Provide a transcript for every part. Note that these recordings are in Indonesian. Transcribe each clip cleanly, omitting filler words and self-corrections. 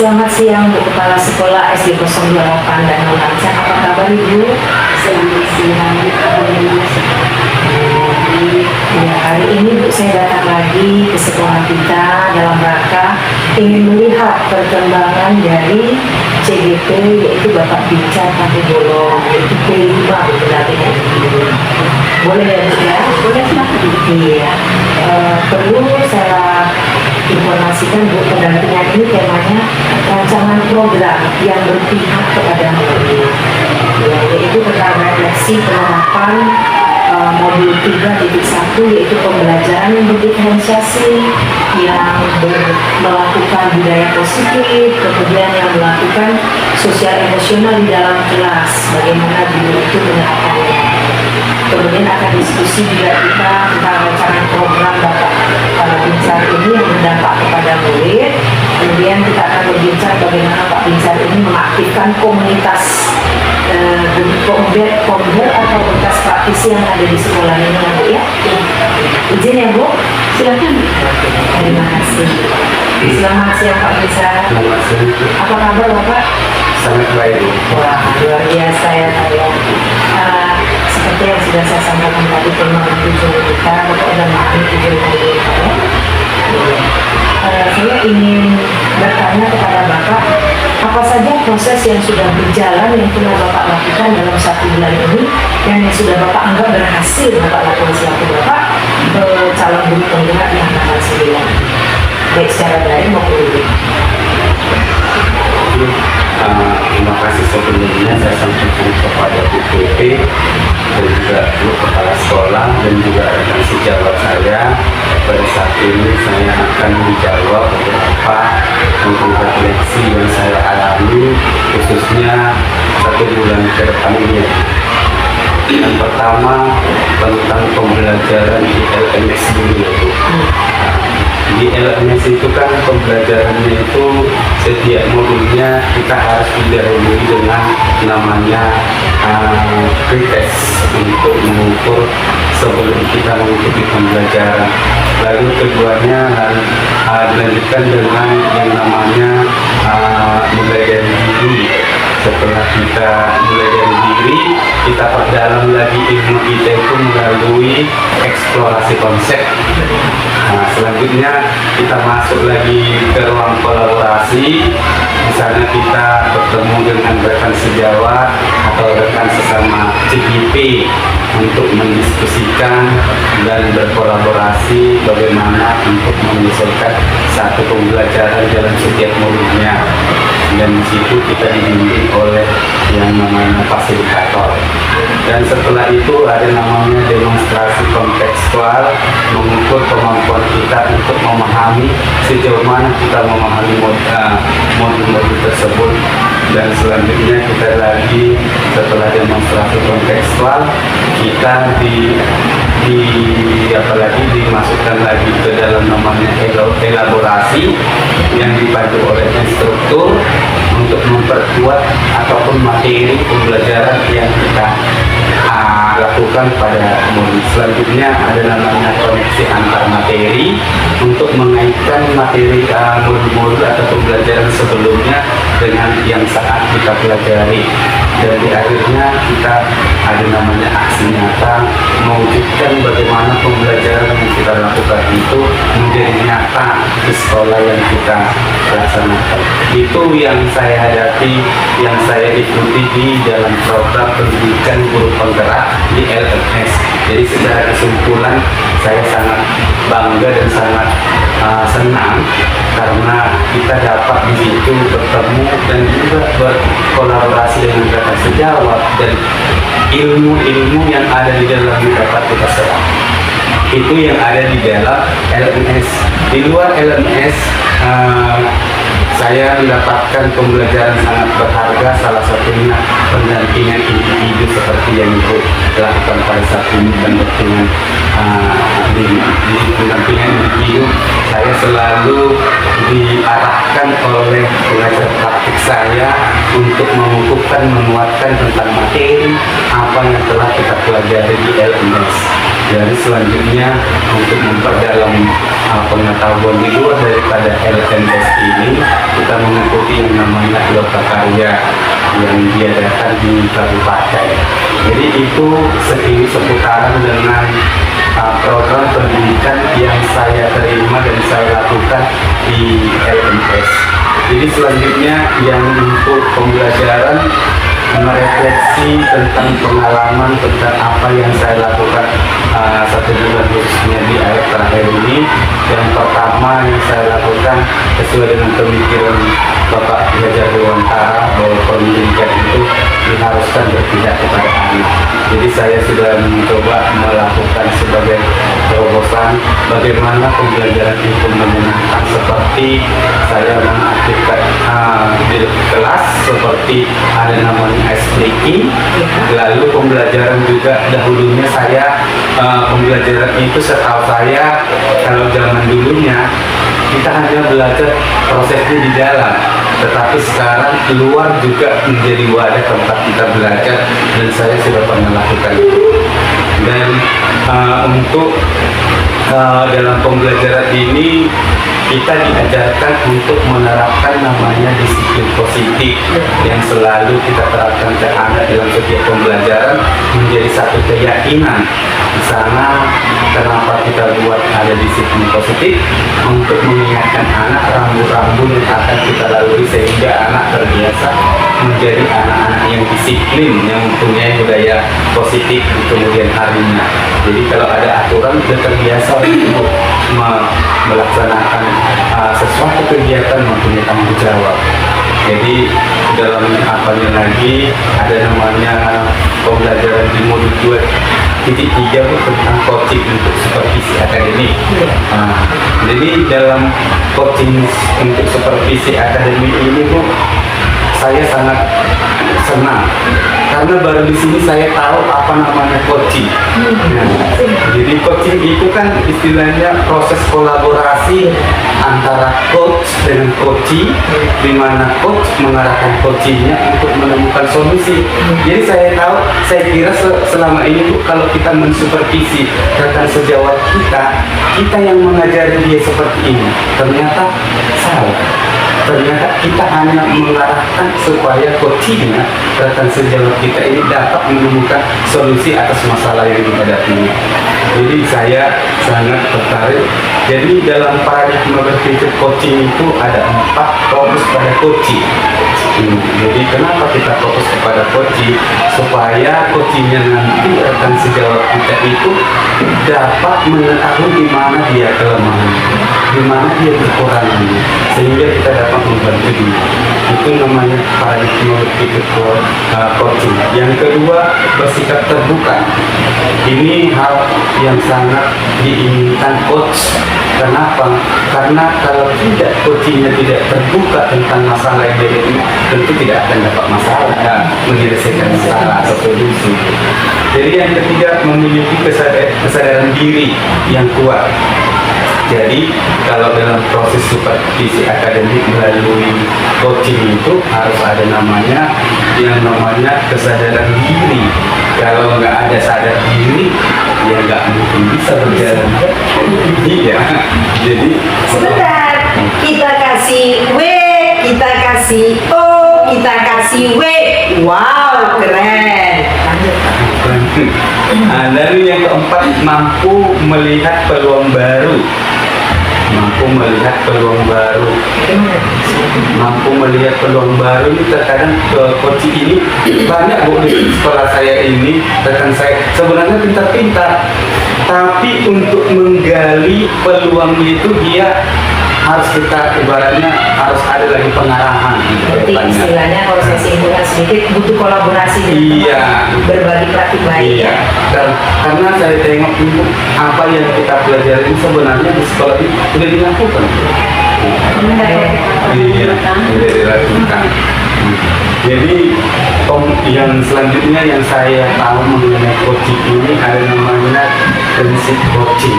Selamat siang Bu Kepala Sekolah SD 08 dan Lancar. Apa kabar Ibu? Selamat siang. Ya, hari ini Bu saya datang lagi ke sekolah kita dalam rangka ingin melihat perkembangan dari CGP, yaitu Bapak Bicar Patugolo, yaitu P5 berarti. Boleh ya Bu ya? Boleh silakan. Iya. Perlu saya informasikan Bu, pendampingan ini temanya rancangan program yang berpihak kepada murid, yaitu tentang refleksi penerapan modul 3.1, yaitu pembelajaran yang berdiferensiasi, yang melakukan budaya positif, kemudian yang melakukan sosial emosional di dalam kelas, bagaimana guru itu menerapkannya. Kemudian akan diskusi juga kita tentang rancangan program Bapak Bicar ini yang berdampak kepada murid. Kemudian kita akan berbincang bagaimana Pak Bicar ini mengaktifkan komunitas komber atau komunitas praktisi yang ada di sekolah ini ya Bu ya. Izin ya Bu? Silakan. Terima kasih. Selamat siang Pak Bicar. Selamat siang. Apa kabar Bapak? Sangat baik. Wah, luar biasa ya Pak ya. Seperti yang sudah saya sampaikan tadi, tema tujuan kita, Bapak sudah memahami tujuan kita ya. Saya ingin bertanya kepada Bapak, apa saja proses yang sudah berjalan yang telah Bapak lakukan dalam 1 bulan ini, dan yang sudah Bapak anggap berhasil Bapak lakukan selaku Bapak calon guru penggerak yang tanggal 9, baik secara daring maupun luring. Terima kasih sebelumnya saya sampaikan kepada BPP dan juga Bu Kepala Sekolah dan juga rekan sejawat saya. Pada saat ini saya akan menjawab beberapa tentang refleksi yang saya alami khususnya 1 bulan ke depan ini. Yang pertama tentang pembelajaran di LMS dulu. Di LMS itu kan pembelajarannya itu setiap modulnya kita harus didahului dengan namanya pretest untuk mengukur sebelum kita mengikuti pembelajaran. Lalu keduanya dilanjutkan dengan yang namanya mulai dari diri. Setelah kita mulai dari diri, kita perdalam lagi ilmu kita itu melalui eksplorasi konsep. Nah, selanjutnya kita masuk lagi ke ruang kolaborasi. Di sana kita bertemu dengan rekan sejawat atau rekan sesama CGP untuk mendiskusikan dan berkolaborasi bagaimana untuk menyelesaikan satu pembelajaran dalam setiap modulnya. Dan di situ kita dibimbing oleh yang namanya fasilitator. Dan setelah itu ada namanya demonstrasi kontekstual, mengukur kemampuan kita untuk memahami sejauh mana kita memahami modul-modul tersebut. Dan selanjutnya kita lagi setelah demonstrasi kontekstual kita apalagi dimasukkan lagi ke dalam namanya elaborasi yang dibantu oleh instruktur untuk memperkuat ataupun materi pembelajaran yang kita lakukan pada modul. Selanjutnya ada namanya koneksi antar materi untuk mengaitkan materi modul-modul atau pembelajaran sebelumnya dengan yang saat kita pelajari. Dan di akhirnya kita ada namanya aksi nyata, mewujudkan bagaimana pembelajaran yang kita lakukan itu menjadi nyata di sekolah yang kita laksanakan. Itu yang saya hadapi, yang saya ikuti di dalam program pendidikan guru penggerak di LMS. Jadi secara kesimpulan saya sangat bangga dan sangat senang karena kita dapat di situ bertemu dan juga berkolaborasi dengan rekan sejawat, dan ilmu-ilmu yang ada di dalam dapat kita serap. Itu yang ada di dalam LMS. Di luar LMS saya mendapatkan pembelajaran sangat berharga, salah satunya pendampingan individu seperti yang Ibu lakukan pada saat ini. Pendampingan di pendampingan individu saya selalu diarahkan oleh pengajar praktik saya untuk mengukuhkan, menguatkan tentang materi apa yang telah kita pelajari di LMS. Jadi selanjutnya untuk memperdalam pengetahuan di luar daripada LMS ini, kita mengikuti yang namanya Lokakarya yang diadakan di kabupaten. Jadi itu seputaran dengan program pendidikan yang saya terima dan saya lakukan di LMS. Jadi selanjutnya yang untuk pembelajaran merefleksi tentang pengalaman tentang apa yang saya lakukan 1 bulan khususnya di akhir terakhir ini. Yang pertama yang saya lakukan sesuai dengan pemikiran Bapak Hajar Dewantara bahwa pendidikan itu diharuskan berpihak kepada anak. Jadi saya sudah mencoba melakukan sebagai terobosan bagaimana pembelajaran itu menyenangkan, seperti saya mengaktifkan di kelas seperti ada namanya ice breaking. Lalu pembelajaran juga dahulunya saya pembelajaran itu setahu saya kalau zaman dulunya kita hanya belajar prosesnya di dalam, tetapi sekarang keluar juga menjadi wadah tempat kita belajar, dan saya sudah pernah lakukan itu. Dan untuk dalam pembelajaran ini kita diajarkan untuk menerapkan namanya disiplin positif yang selalu kita terapkan ke anak dalam setiap pembelajaran menjadi satu keyakinan. Di sana kenapa kita buat ada disiplin positif untuk mengingatkan anak rambu-rambu yang akan kita lalui sehingga anak terbiasa menjadi anak-anak yang disiplin, yang mempunyai budaya positif di kemudian harinya. Jadi kalau ada aturan sudah terbiasa untuk melaksanakan sesuatu kegiatan mempunyai tanggung jawab. Jadi dalam apanya lagi ada namanya pembelajaran di modul 2.3 tentang coaching untuk supervisi akademik. Jadi dalam coaching untuk supervisi akademik ini Bu, saya sangat senang karena baru di sini saya tahu apa namanya coaching. Jadi coaching itu kan istilahnya proses kolaborasi antara coach dengan coachee, di mana coach mengarahkan coachee-nya untuk menemukan solusi. Jadi saya tahu, saya kira selama ini Bu, kalau kita mensupervisi rekan sejawat kita yang mengajari dia seperti ini, ternyata salah. Ternyata kita hanya mengarahkan supaya coaching-nya, rekan sejawat kita ini dapat menemukan solusi atas masalah yang dihadapinya. Jadi saya sangat tertarik. Jadi dalam paradigma berpikir coaching itu ada 4 fokus pada coaching. Jadi kenapa kita fokus kepada coaching? Supaya coachingnya nanti rekan sejawat kita itu dapat mengetahui di mana dia kelemahan, di mana dia kekurangannya, sehingga kita dapat membantu dia. Itu namanya paradigma berpikir coaching. Yang kedua, bersikap terbuka. Ini hal yang sangat diinginkan coach. Kenapa? Karena kalau tidak coachingnya tidak terbuka tentang masalah yang dihadapi, tentu tidak akan dapat masalah, menyelesaikan masalah atau solusi. Jadi yang ketiga, memiliki kesadaran diri yang kuat. Jadi kalau dalam proses supervisi akademik melalui coaching itu harus ada namanya yang namanya kesadaran diri. Kalau nggak ada sadar diri, ya nggak mungkin bisa berjalan. Iya. Jadi Sebentar, kita kasih W, kita kasih O, kita kasih W. Wow, keren. Lanjut. Lalu yang keempat, mampu melihat peluang baru. Mampu melihat peluang baru. Mampu melihat peluang baru ini terkadang coaching ini banyak Bu di sekolah saya ini, rekan saya sebenarnya pintar-pintar, tapi untuk menggali peluang itu dia harus kita ibaratnya harus ada lagi pengarahan gitu. Berarti istilahnya kalau saya simpulkan sedikit butuh kolaborasi dengan Iya. teman, berbagi praktik baik. Iya. Dan karena saya tengok itu apa yang kita pelajari sebenarnya di sekolah ini sudah dilakukan. Iya, sudah dilakukan. Jadi yang selanjutnya yang saya tahu mengenai coaching ini ada namanya prinsip coaching.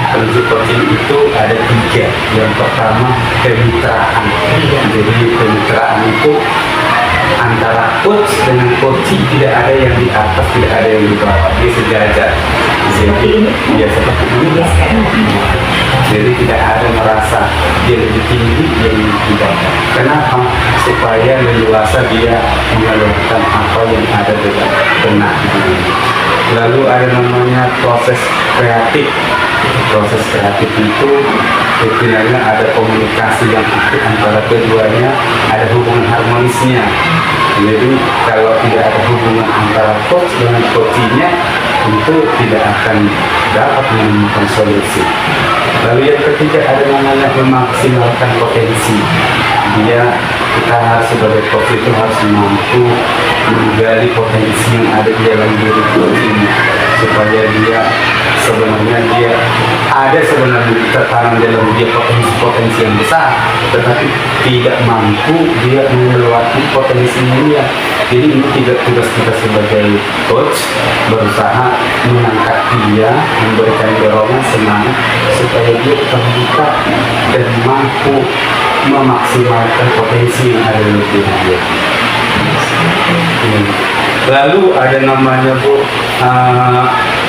Prinsip coaching itu ada 3. Yang pertama, kemitraan. Jadi kemitraan itu antara coach dengan coaching tidak ada yang di atas, tidak ada yang di bawah, dia sejajar. Seperti ini? Ya seperti ini. Ya, sekarang. Jadi tidak ada merasa dia lebih tinggi, dia lebih tidak. Kenapa? Supaya leluasa dia menyalurkan apa yang ada dalam benak diri. Lalu ada namanya proses kreatif. Proses kreatif itu sebenarnya ada komunikasi yang aktif antara keduanya, ada hubungan harmonisnya. Jadi kalau tidak ada hubungan antara coach dengan coachingnya, itu tidak akan dapat menemukan solusi. Lalu yang ketiga ada namanya memaksimalkan potensi. Kita harus sebagai coach itu harus mampu menggali potensi yang ada di dalam diri coach ini, supaya dia ada sebenarnya tertanam dalam dia potensi yang besar, tetapi tidak mampu dia mengeluarkan potensinya dia. Jadi ini tugas kita sebagai coach, berusaha mengangkat dia, memberikan dorongan semangat supaya dia terbuka dan mampu memaksimalkan potensi yang ada dalam diri dia. Lalu ada namanya Bu,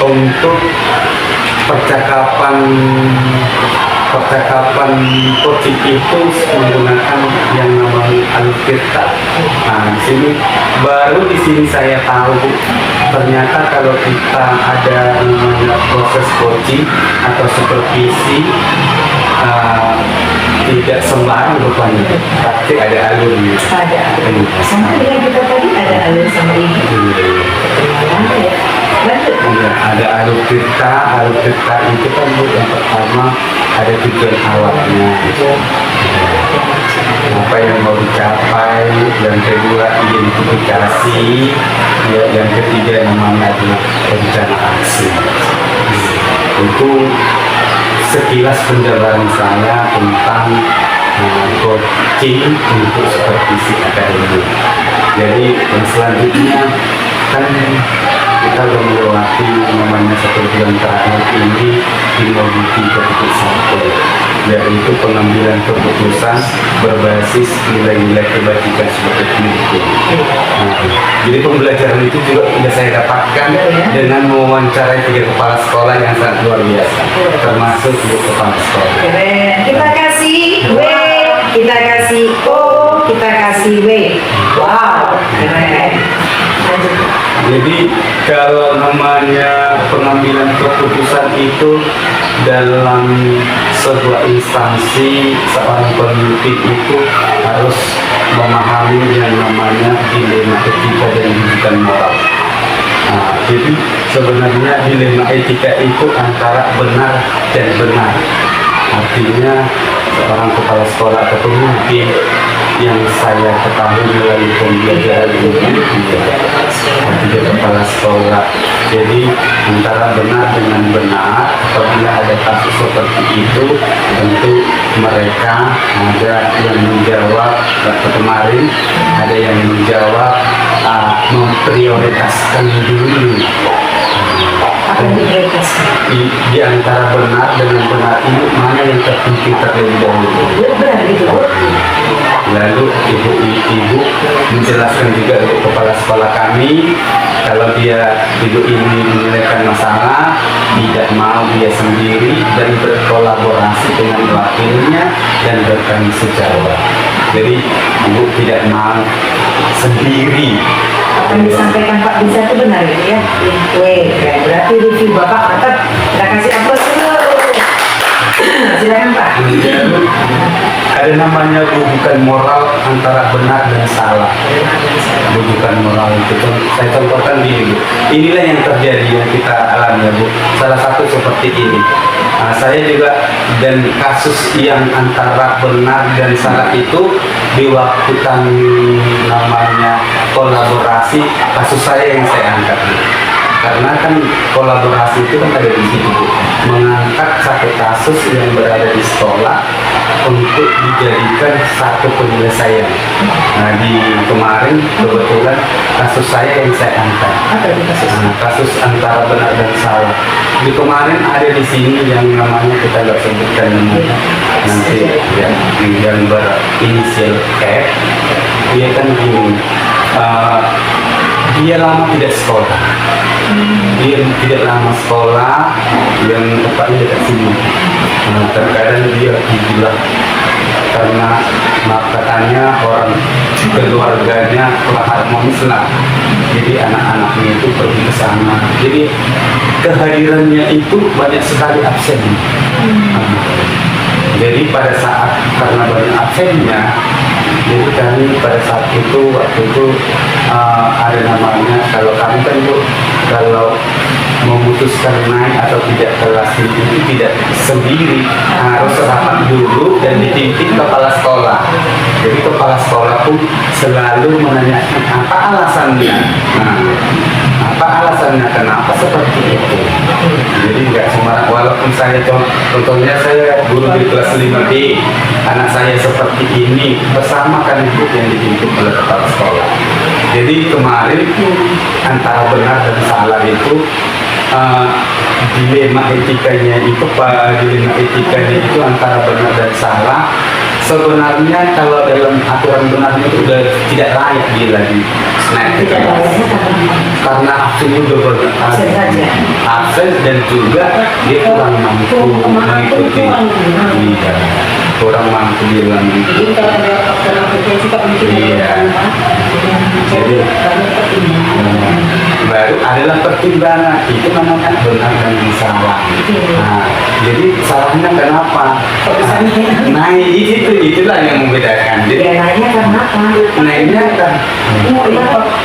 untuk percakapan coaching itu menggunakan yang namanya alur-tirta. Nah, di sini saya tahu ternyata kalau kita ada namanya proses coaching atau supervisi, tidak sembarang rupanya, pasti ada alurnya. Ada. Sama dengan kita tadi ada alur sama ini. Kenalan ya. Betul. Ya, ada alur tirta itu kan Bu, yang pertama ada tujuan awalnya, apa yang mau dicapai, yang kedua identifikasi, ya, yang ketiga namanya adalah rencana aksi. Itu sekilas penjelasan saya tentang coaching untuk supervisi akademik. Jadi yang selanjutnya kan kita sudah melewati namanya 1 bulan terakhir ini di modul 3.1, yaitu pengambilan keputusan berbasis nilai-nilai kebajikan seperti itu. Jadi pembelajaran itu juga sudah saya dapatkan dengan mewawancarai 3 kepala sekolah yang sangat luar biasa, termasuk 2 kepala sekolah. Keren. Kita kasih W, kita kasih O, kita kasih W. Wow, keren. Lanjut. Jadi kalau namanya pengambilan keputusan itu dalam sebuah instansi, seorang pemimpin itu harus memahami yang namanya dilema etika dan didikan moral. Nah, jadi sebenarnya dilema etika itu antara benar dan benar. Artinya seorang kepala sekolah atau pemimpin yang saya ketahui melalui pembelajaran ini, tiga kepala sekolah. Jadi antara benar dengan benar, apabila ada kasus seperti itu, tentu mereka ada yang menjawab, kemarin ada yang menjawab memprioritaskan dulu. Apa yang diprioritaskan? Di antara benar dengan benar ini mana yang terpenting terlebih dahulu. Benar gitu. Lalu ibu menjelaskan juga untuk kepala sekolah kami, kalau ibu ini menyelesaikan masalah, tidak mau dia sendiri dan berkolaborasi dengan wakilnya dan bertanggung jawab. Jadi ibu tidak mau sendiri. Apa yang disampaikan Pak Bisa itu benar gitu ya? Weh, berarti review Bapak mantap. Kita kasih aplaus dulu. Silakan Pak. Ada namanya rujukan moral antara benar dan salah. Rujukan moral itu saya contohkan ini, Bu. Inilah yang terjadi yang kita alami ya Bu. Salah satu seperti ini. Saya juga dan kasus yang antara benar dan salah itu di waktu kami namanya kolaborasi, kasus saya yang saya angkat. Karena kan kolaborasi itu kan ada di situ, Bu. Mengangkat satu kasus yang berada di sekolah untuk dijadikan satu penyelesaian. Nah, di kemarin kebetulan kasus saya yang saya angkat. Kasus antara benar dan salah. Di kemarin ada di sini yang namanya kita nggak sebutkan namanya. Nanti ya, yang berinisial F. Dia kan gini. dia lama tidak sekolah. Dia tidak lama sekolah, yang tepatnya dekat sini. Terkadang dia gila karena katanya orang keluarganya harmonis lah. Jadi anak-anaknya itu pergi ke sana. Jadi kehadirannya itu banyak sekali absen. Jadi pada saat karena banyak absennya, jadi kami pada saat itu waktu itu ada namanya, kalau kami kan Bu, kalau memutuskan naik atau tidak kelas itu tidak sendiri, harus rapat dulu dan dipimpin kepala sekolah. Jadi kepala sekolah pun selalu menanyakan apa alasannya. Apa alasannya, kenapa seperti itu. Jadi nggak sembarang, walaupun saya contohnya saya guru di kelas 5B, anak saya seperti ini, bersama kan ibu yang dipimpin oleh kepala sekolah. Jadi kemarin antara benar dan salah itu dilema etikanya itu antara benar dan salah. Sebenarnya kalau dalam aturan benarnya itu sudah tidak layak dia lagi naik ke kelas, karena absen itu absen dan juga dia kurang mampu mengikuti, kurang mampu dia mengikuti. Jadi baru adalah pertimbangan itu namanya benar dan salah. Jadi salahnya kenapa? Itulah yang membedakan. Jadi naiknya karena apa? naiknya kan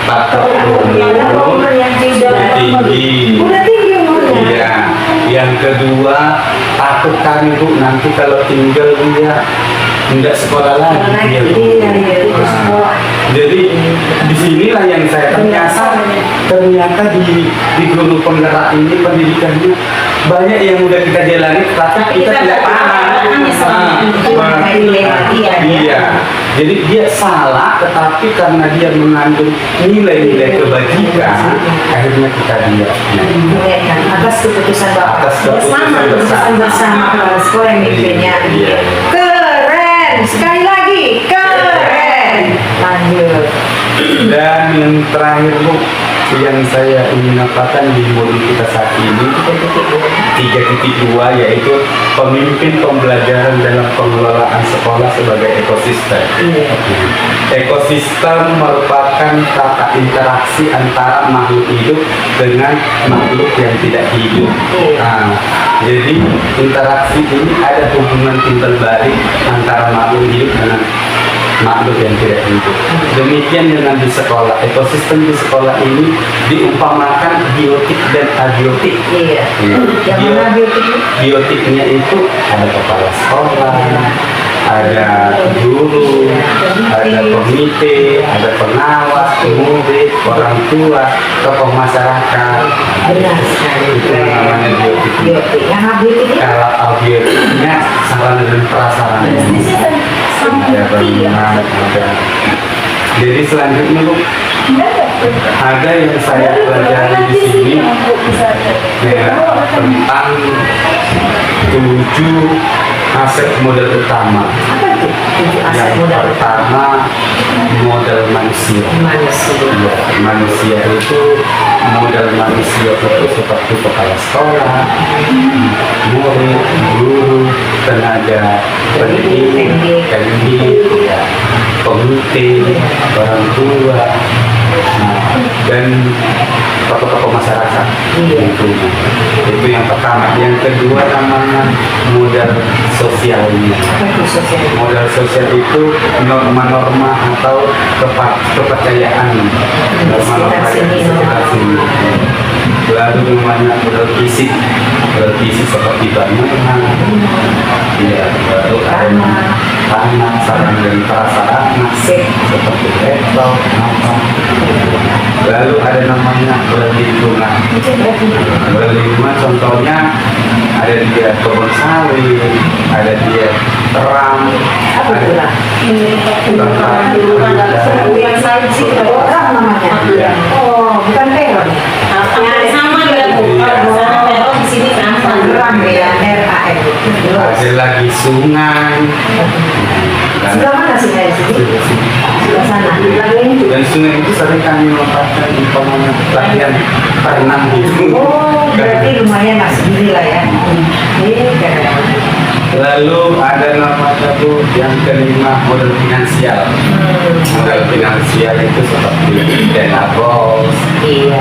bakat umur tinggi. Udah tinggi umurnya. Iya. Yang kedua, takut kami Bu nanti kalau tinggal dia enggak sekolah lagi. Jadi disinilah yang saya ternyata di guru penggerak ini pendidikannya banyak yang udah kita jalani, tapi kita tidak paham. Iya. Jadi dia salah, tetapi karena dia mengandung nilai-nilai kebajikan, akhirnya kita diam. Atas keputusan Bapak. Keputusan bersama kepala sekolah yang mimpinnya. Keren. Sekali lagi, keren. Lanjut. Dan yang terakhir Bu, yang saya ingin katakan di modul kita saat ini 3.2, yaitu pemimpin pembelajaran dalam pengelolaan sekolah sebagai ekosistem. Ekosistem merupakan tata interaksi antara makhluk hidup dengan makhluk yang tidak hidup. Jadi interaksi ini ada hubungan timbal balik antara makhluk hidup dengan makhluk yang tidak hidup. Demikian dengan di sekolah, ekosistem di sekolah ini diumpamakan biotik dan abiotik. Yang mana biotik? Biotiknya itu ada kepala sekolah, ada guru, ada komite, ada pengawas, murid, orang tua, tokoh masyarakat. Benar sekali. Itu namanya biotik. Yang abiotik? Kalau abiotiknya sarana dan prasarana. Jadi selanjutnya Bu, ada yang saya pelajari di sini ya, tentang 7 aset modal utama. Yang pertama, modal manusia. Manusia itu modal manusia itu seperti kepala sekolah, murid, guru, tenaga pendidik, ya, komite, orang tua, dan tokoh-tokoh masyarakat. Itu yang pertama. Yang kedua namanya modal sosialnya. Modal sosial itu norma-norma atau kepercayaan, norma-norma yang di sekitar sini. Lalu namanya modal fisik seperti bangunan, ya, baru ada tanah, sarana dan prasarana seperti beton, apa. Lalu ada namanya berlingkungan. Berlingkungan contohnya ada dia kebun sawit, ada dia terang, ada Yang saya sih orang namanya. Oh, bukan peron. Sama dengan peron di sini sama. Terang ya, RA. Ibu. Terus. Ada lagi sungai. Sebelah mana sih dari sini? Sebelah sana. Dan sungai itu sering kami lempatkan umpamanya latihan berenang gitu. Oh, berarti lumayan lah sendiri lah ya. Keren. Lalu ada namanya tuh yang kelima modal finansial. Modal finansial itu seperti dana bos. Iya.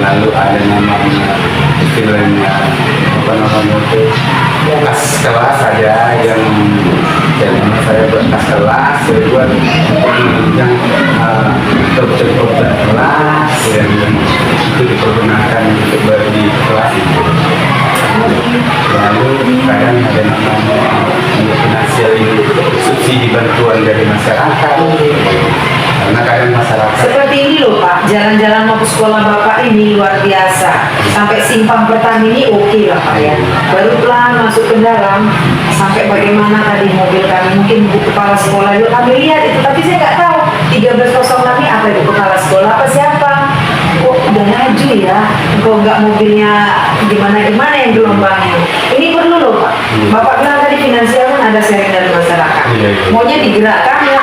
Lalu ada namanya istilahnya apa namanya itu kas kelas ada yang saya buat kas kelas, saya buat yang dokter kelas yang itu dipergunakan untuk bagi kelas itu. Lalu kadang ada namanya finansial ini subsidi bantuan dari masyarakat. Karena kadang masyarakat Seperti ini loh Pak, jalan-jalan mau ke sekolah Bapak ini luar biasa. Sampai simpang petang ini oke lah Pak ya. Baru pelan masuk ke dalam, sampai bagaimana tadi mobil kami, mungkin Bu Kepala Sekolah itu kami lihat itu, tapi saya nggak tahu 1306 ini apa Bu Kepala Sekolah apa siapa. Oh udah laju ya, kok nggak mobilnya gimana-gimana yang gelombangnya. Ini perlu loh Pak. Bapak bilang tadi finansial kan ada sharing dari masyarakat. Iya, iya. Maunya digerakkan ya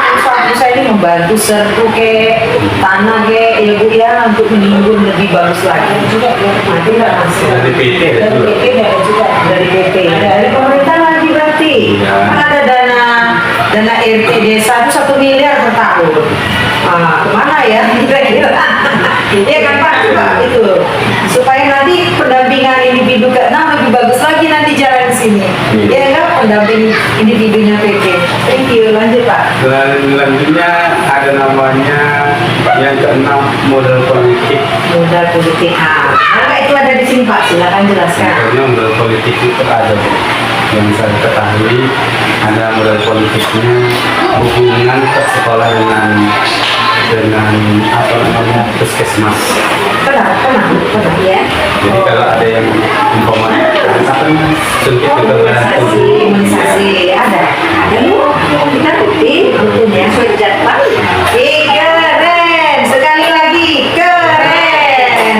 usaha ini membantu sertu ke tanah ke ya Bu ya untuk menimbun lebih bagus lagi. Juga ya nanti nggak masuk. dari PT ada Dari juga. PP ada juga dari PP. Dari pemerintah lagi berarti. Iya. Kan ada dana RT desa itu 1 miliar per tahun. Kemana ya? Kira-kira. Iya kan Pak? Coba itu supaya nanti pendampingan individu ke-6 lebih bagus lagi nanti jalan sini. Ya kan pendamping individunya PP. Thank you. Lanjut Pak. Selanjutnya ada namanya yang keenam modal politik. Modal politik. Nah, itu ada di sini Pak. Silakan jelaskan. Sebenarnya modal politik itu ada Bu. Yang saya ketahui ada modal politiknya hubungan ke sekolah dengan apa namanya puskesmas. Pernah ya. Jadi kalau ada yang umpamanya apa namanya suntik kekebalan Imunisasi ada Bu. Kita rutin ya sudah jadwal. Keren sekali lagi keren.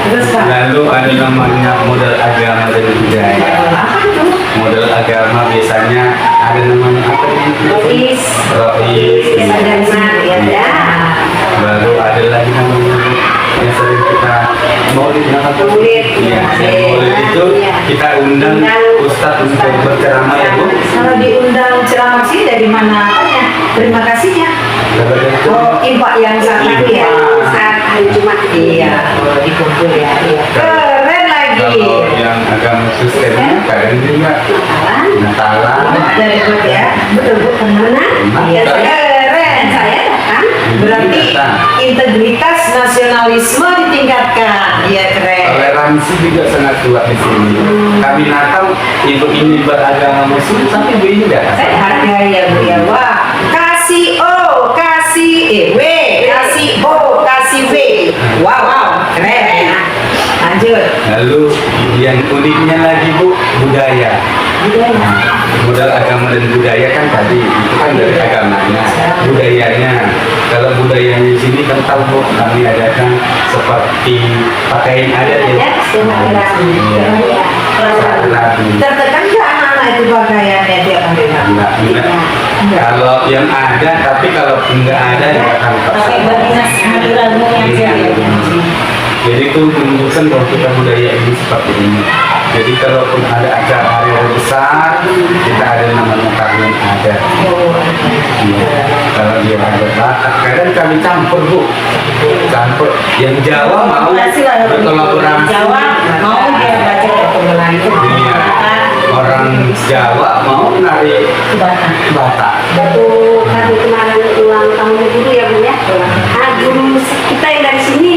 Terus Pak. Lalu ada namanya modal agama dan budaya. Apa itu? Modal agama biasanya ada namanya apa ini? Rois. Ada di sini ya. Lalu ada lagi namanya yang sering kita maulid apa tuh? Maulid. Iya, yang maulid itu kita undang ustadz untuk berceramah ya Bu. Kalau diundang ceramah sih dari mana apanya? Terima kasihnya. Daripada itu, Oh, infak yang saat tadi ya? Infak. Saat hari Jumat. Iya, dikumpul ya. Iya. Keren lagi. kalau yang agama Kristennya kadang juga Natalan. Dari buat ya, betul Bu, kemana? Iya, keren. Saya datang. Berarti integritas nasionalisme ditingkatkan. Iya, keren. Toleransi juga sangat kuat di sini. Kami Natal ibu ini beragama Muslim tapi Bu ini enggak. Saya hargai ya Bu ya. Wah, kasih O, kasih W, kasih O, kasih W. Wow, keren. Lanjut. Lalu yang uniknya lagi Bu, budaya. Modal agama dan budaya kan tadi itu kan dari agamanya, budayanya. Kalau budayanya di sini kan tahu Bu, kami adakan seperti pakaian adat ya. Tertekan nggak anak-anak itu pakaiannya tiap hari? Enggak. Kalau yang ada, tapi kalau enggak ada ya akan Pakai batinas ragu aja. Jadi itu menunjukkan bahwa kita budaya ini seperti ini. Jadi kalaupun ada acara hari besar, kita ada namanya tarian adat. Iya. Kalau dia ada bakat, kadang kami campur Bu, campur. Yang Jawa mau berkolaborasi. Jawa mau dia baca Melayu. Iya. Orang Jawa mau nari Batak. Waktu kami kemarin ulang tahun guru ya Bu ya. Guru kita yang dari sini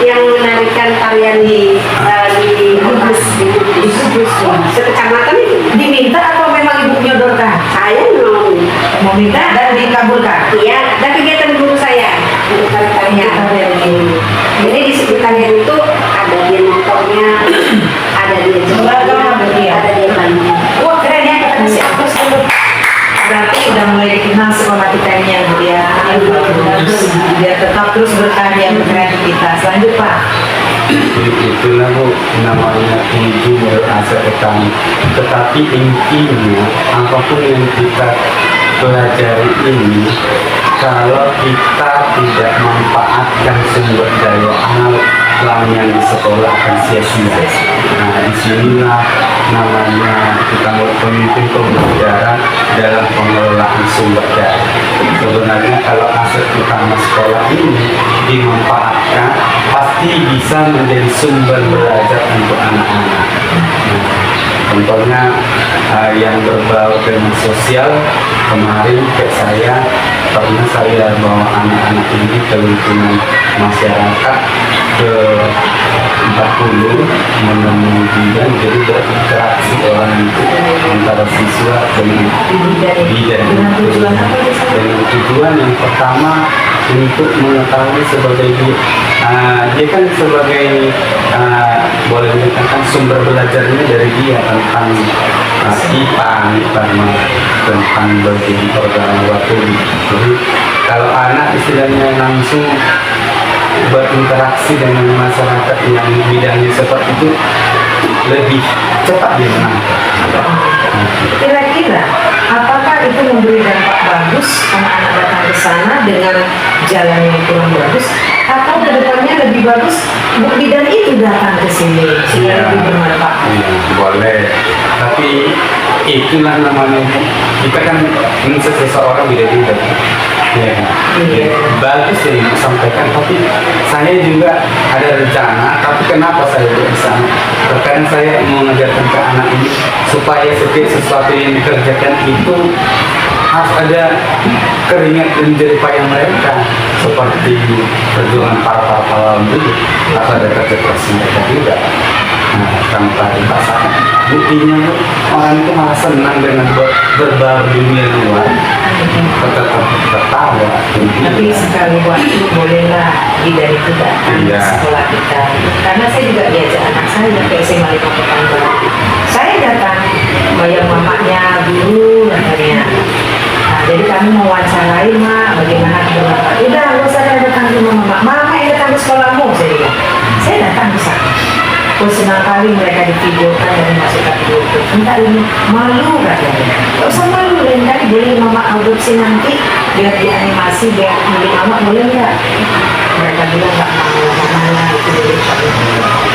yang menarikan tarian di Kudus di Kudus sekecamatan itu Diminta atau memang ibu menyodorkan? saya Mau minta dan dikabulkan. iya dan kegiatan guru saya untuk tarian. Jadi di sekitarnya itu ada dia motornya, ada dia jembatan, ada dia bangun. Wah keren ya, kita kasih aplaus dulu. Berarti udah mulai dikenal sekolah kita ini ya Bu ya. Biar tetap terus berkarya berkreativitas. Lanjut Pak. Itulah Bu namanya tuju berasal. Tetapi intinya apapun yang kita pelajari ini, kalau kita tidak manfaatkan sumber daya alam yang di sekolah akan sia-sia. Nah, disinilah namanya kita pemimpin pembelajaran dalam pengelolaan sumber daya. Sebenarnya kalau aset utama sekolah ini dimanfaatkan, pasti bisa menjadi sumber belajar untuk anak-anak. Contohnya yang berbau dengan sosial, kemarin kayak saya pernah saya bawa anak-anak ini ke lingkungan masyarakat ke 40 menemui bidan, jadi berinteraksi orang itu antara siswa dengan bidan dengan tujuan yang pertama untuk mengetahui sebagai dia kan sebagai boleh dikatakan sumber belajarnya dari dia tentang IPA tentang bagian organ waktu. Jadi kalau anak istilahnya langsung berinteraksi dengan masyarakat yang bidangnya seperti itu, lebih cepat dia menangkap. Kira-kira apakah itu memberi dampak bagus anak-anak datang ke sana dengan jalan yang kurang bagus, atau kedepannya lebih bagus bidan itu datang ke sini sehingga lebih bermanfaat? Boleh, tapi itulah namanya kita kan seseorang beda-beda. Ya, bagus yang disampaikan, tapi saya juga ada rencana. Tapi kenapa saya di sana? Terkadang saya mengajarkan ke anak ini supaya setiap sesuatu yang dikerjakan itu harus ada keringat dan jerih payah mereka, seperti perjuangan para pahlawan dulu, atau ada kerja keras mereka juga. Nah, tanpa dipasang, buktinya orang itu malah senang dengan berbaur dunia luar, tetap tertawa. Tapi sekali waktu bolehlah bidan itu datang ke sekolah kita, karena saya juga diajak anak saya ke SMA 5 Pekanbaru. Saya datang, bayar mamanya dulu katanya. Nah, jadi kami mau wawancarai mak, bagaimana keberapa. Udah, gak usah datang ke rumah mama yang datang ke sekolahmu, saya bilang. Saya datang ke sana. Senang kali mereka divideokan dan dimasukkan ke YouTube. Entah ini malu katanya. Gak usah malu, lain kali boleh mama adopsi nanti biar dianimasi, biar milik mama, boleh nggak? Mereka bilang nggak mau, mamanya itu boleh.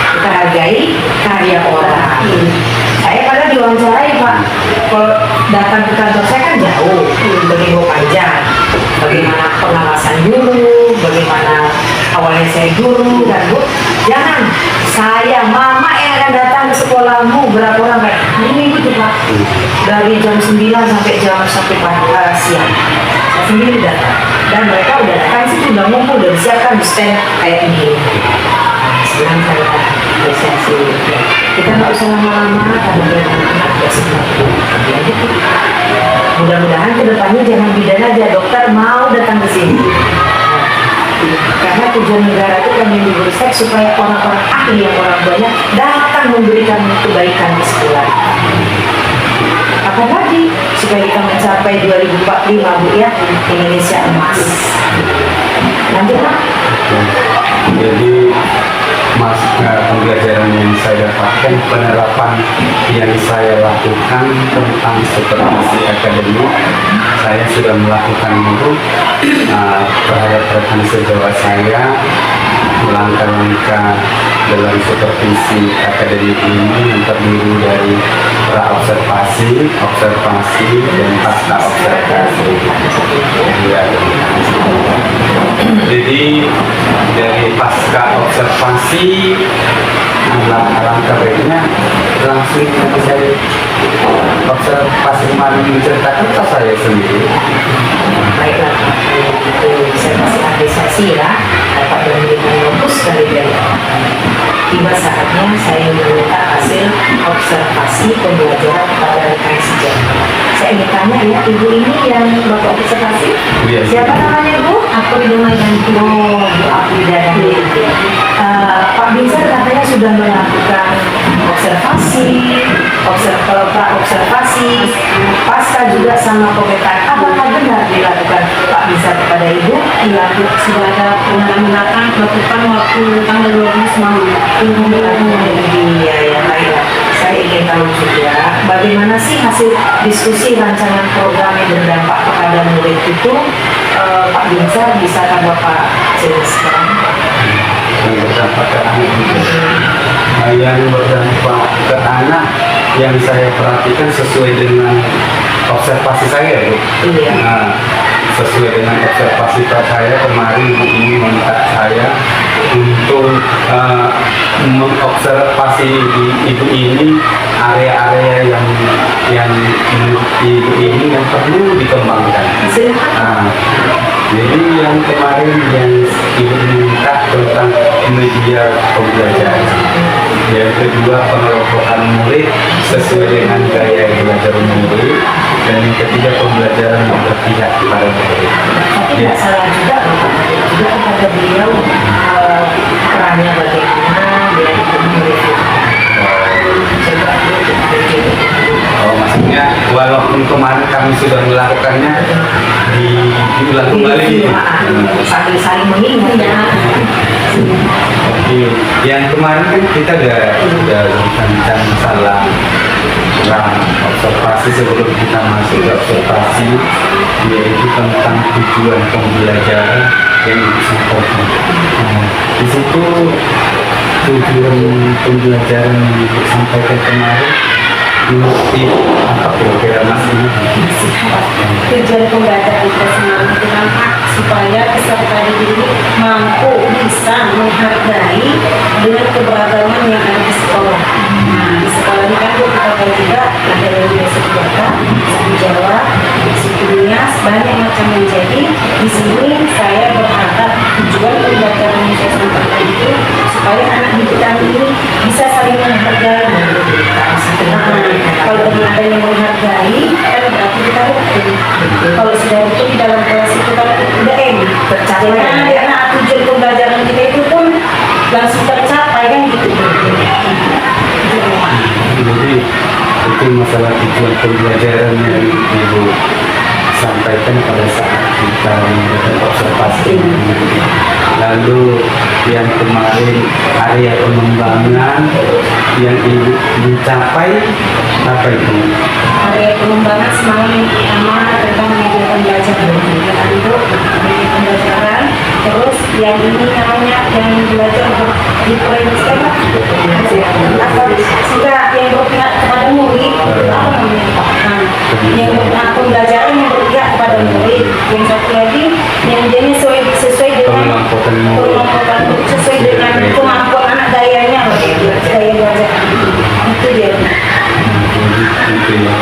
Kita hargai karya orang. Saya pada diwawancarai Pak, kalau datang ke kantor saya kan jauh, begitu panjang. Bagaimana pengawasan guru, bagaimana awalnya saya guru dan Bu, jangan saya mama yang akan datang ke sekolahmu. Berapa orang kayak ini gitu Pak, dari jam 9 sampai siang saya sendiri datang, dan mereka udah datang sih, udah ngumpul, udah disiapkan stand kayak ini. Sekarang saya apresiasi, kita nggak usah lama-lama karena anak-anak udah sempat. Mudah-mudahan kedepannya jangan bidan aja, dokter mau datang ke sini. Karena tujuan negara itu kan yang Ristek supaya orang-orang ahli yang orang banyak datang memberikan kebaikan di sekolah. Apalagi supaya kita mencapai 2045 Bu ya, Indonesia emas. Lanjut Pak. Jadi pembelajaran yang saya dapatkan, penerapan yang saya lakukan tentang supervisi akademik, saya sudah melakukan itu terhadap rekan sejawat saya. Langkah-langkah dalam supervisi akademik ini yang terdiri dari pra-observasi, observasi, dan pasca observasi. Ya. Jadi dari pasca observasi, langkah baiknya langsung saya observasi kemarin menceritakan ke saya sendiri. Baiklah, itu saya kasih apresiasi ya, dapat memberikan fokus dari tiba saatnya saya meminta hasil observasi pembelajaran kepada rekan sejawat. Saya ingin tanya ya, ibu ini yang bapak observasi, siapa namanya Bu? Aku dengan Bu Afrida dan Pak Binsar katanya sudah melakukan observasi, observasi, pasca juga sama komentar. Apakah benar dilakukan Pak Binsar kepada Ibu? Iya, sudah ada pengalaman belakang melakukan depan waktu tanggal 20 Maret. Iya ya, baik. Saya ingin tahu juga bagaimana sih hasil diskusi rancangan program yang berdampak kepada murid itu, Pak Binsar, bisakah Bapak jelaskan? Yang berdampak ke anak yang berdampak ke anak yang saya perhatikan sesuai dengan observasi saya, Bu. Iya. Nah, sesuai dengan observasi saya kemarin ini meminta saya untuk mengobservasi ibu ini area-area yang menurut ibu ini yang perlu dikembangkan. Nah, jadi yang kemarin yang ibu minta tentang media pembelajaran. Yang kedua, pengelompokan murid sesuai dengan gaya belajar murid. Dan yang ketiga, pembelajaran yang berpihak kepada murid. Tapi tidak salah juga loh, Pak. Juga kepada beliau perannya bagaimana dia itu murid itu. Coba Oh, maksudnya walaupun kemarin kami sudah melakukannya diulang kembali. sambil saling mengingat ya. Oke, yang kemarin kan kita udah bincang masalah observasi sebelum kita masuk ke observasi, yaitu tentang tujuan pembelajaran yang disampaikan. Nah, di situ tujuan pembelajaran yang disampaikan kemarin mengerti apa kira-kira Mas ini? Tujuan pembelajaran kita semalam itu nampak supaya peserta didik ini mampu bisa menghargai dengan keberagaman yang ada di sekolah. Nah, di sekolah ini kan kita tahu juga ada yang biasa Jakarta, suku Jawa, suku Nias, banyak macam yang jadi. Di sini saya berharap tujuan pembelajaran yang saya sampaikan itu supaya anak didik kami ini bisa saling menghargai. Kalau dengan adanya menghargai, kan berarti kita rukun. Kalau sudah rukun di dalam kelas itu kan udah tercapai. Karena tujuan pembelajaran kita itu pun langsung tercapai kan gitu. Jadi itu masalah tujuan pembelajaran yang Ibu sampaikan pada saat kita melakukan observasi. Lalu yang kemarin area pengembangan yang Ibu mencapai apa itu? Area pengembangan semalam yang pertama tentang media pembelajaran untuk media pembelajaran. Terus yang ini namanya yang belajar diferensial atau sudah yang berpihak kepada murid apa namanya Pak? Nah, yang pembelajaran yang berpihak kepada murid. Yang satu lagi yang jadi sesuai dengan pengelompokan sesuai dengan kemampuan anak gayanya gaya belajar itu dia. Gitu ya.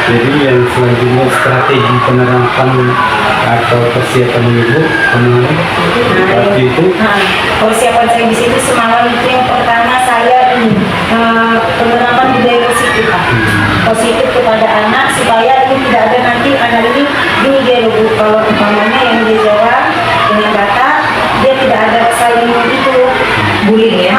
Jadi yang selanjutnya strategi penerapan atau persiapan Ibu kemarin waktu itu. Persiapan saya di situ semalam itu yang pertama saya penerapan budaya positif Pak. Positif kepada anak supaya ini tidak ada nanti anak ini dia dulu kalau umpamanya yang dia jawab dengan kata dia tidak ada saling itu Bullying ya.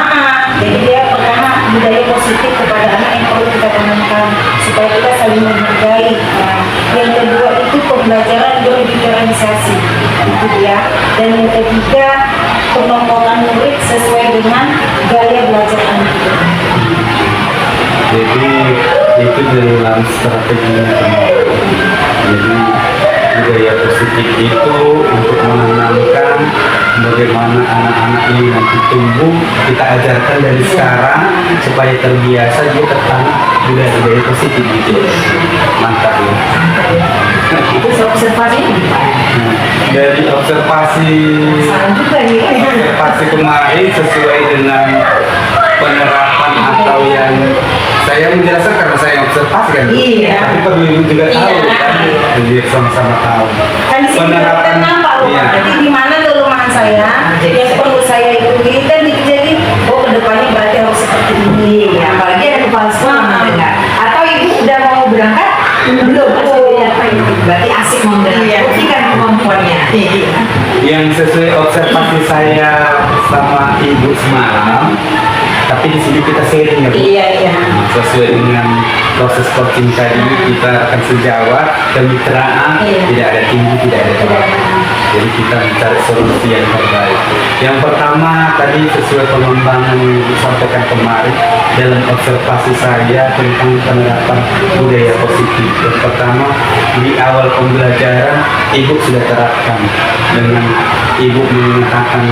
jadi dia pertama budaya positif kepada anak yang perlu kita tanamkan supaya kita saling menghargai. Nah, yang kedua itu pembelajaran berdigitalisasi itu dia. Dan yang ketiga pengelompokan murid sesuai dengan gaya belajar anak itu. Jadi itu dalam strategi yang kemarin. Jadi budaya positif itu untuk menanamkan bagaimana anak-anak ini nanti tumbuh, kita ajarkan dari sekarang supaya terbiasa dia tertanam budaya positif gitu. Mantap ya. Itu observasi. Dari observasi Salah juga nih. observasi kemarin sesuai dengan penerapan atau yang saya menjelaskan karena saya observasi kan. Iya. Tapi perlu Ibu juga tahu Iya. kan. Biar sama-sama tahu. Kan di sini kita nampak loh, Iya. jadi di mana kelemahan saya yang perlu saya ikuti dan jadi oh kedepannya berarti harus seperti ini. Iya, apalagi ada kepala sekolah mendengar. Atau ibu udah mau berangkat? Belum. Berarti asik mau berangkat. Buktikan kemampuannya. Yang sesuai observasi saya sama Ibu semalam, Tapi di sini kita sharing ya Bu. Iya, iya. Sesuai dengan proses coaching tadi kita akan sejawat, kemitraan, Iya. tidak ada tinggi, tidak ada bawah. Jadi kita mencari solusi yang terbaik. Yang pertama tadi sesuai pengembangan yang disampaikan kemarin dalam observasi saya tentang penerapan budaya positif. Yang pertama di awal pembelajaran ibu sudah terapkan dengan ibu mengatakan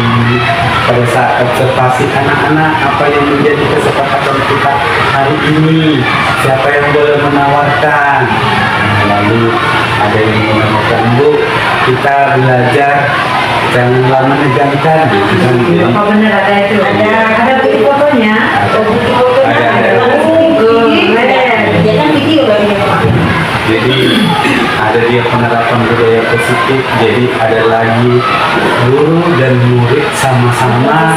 pada saat observasi anak-anak apa yang menjadi kesepakatan kita hari ini, siapa yang boleh menawarkan. Lalu ada yang menawarkan, Bu, kita belajar janganlah menegangkan gitu kan. Jadi, Apa benar ada itu? Ada bukti fotonya? Bukti fotonya Ada. Dia kan video lagi. jadi ada dia penerapan budaya positif, jadi ada lagi guru dan murid sama-sama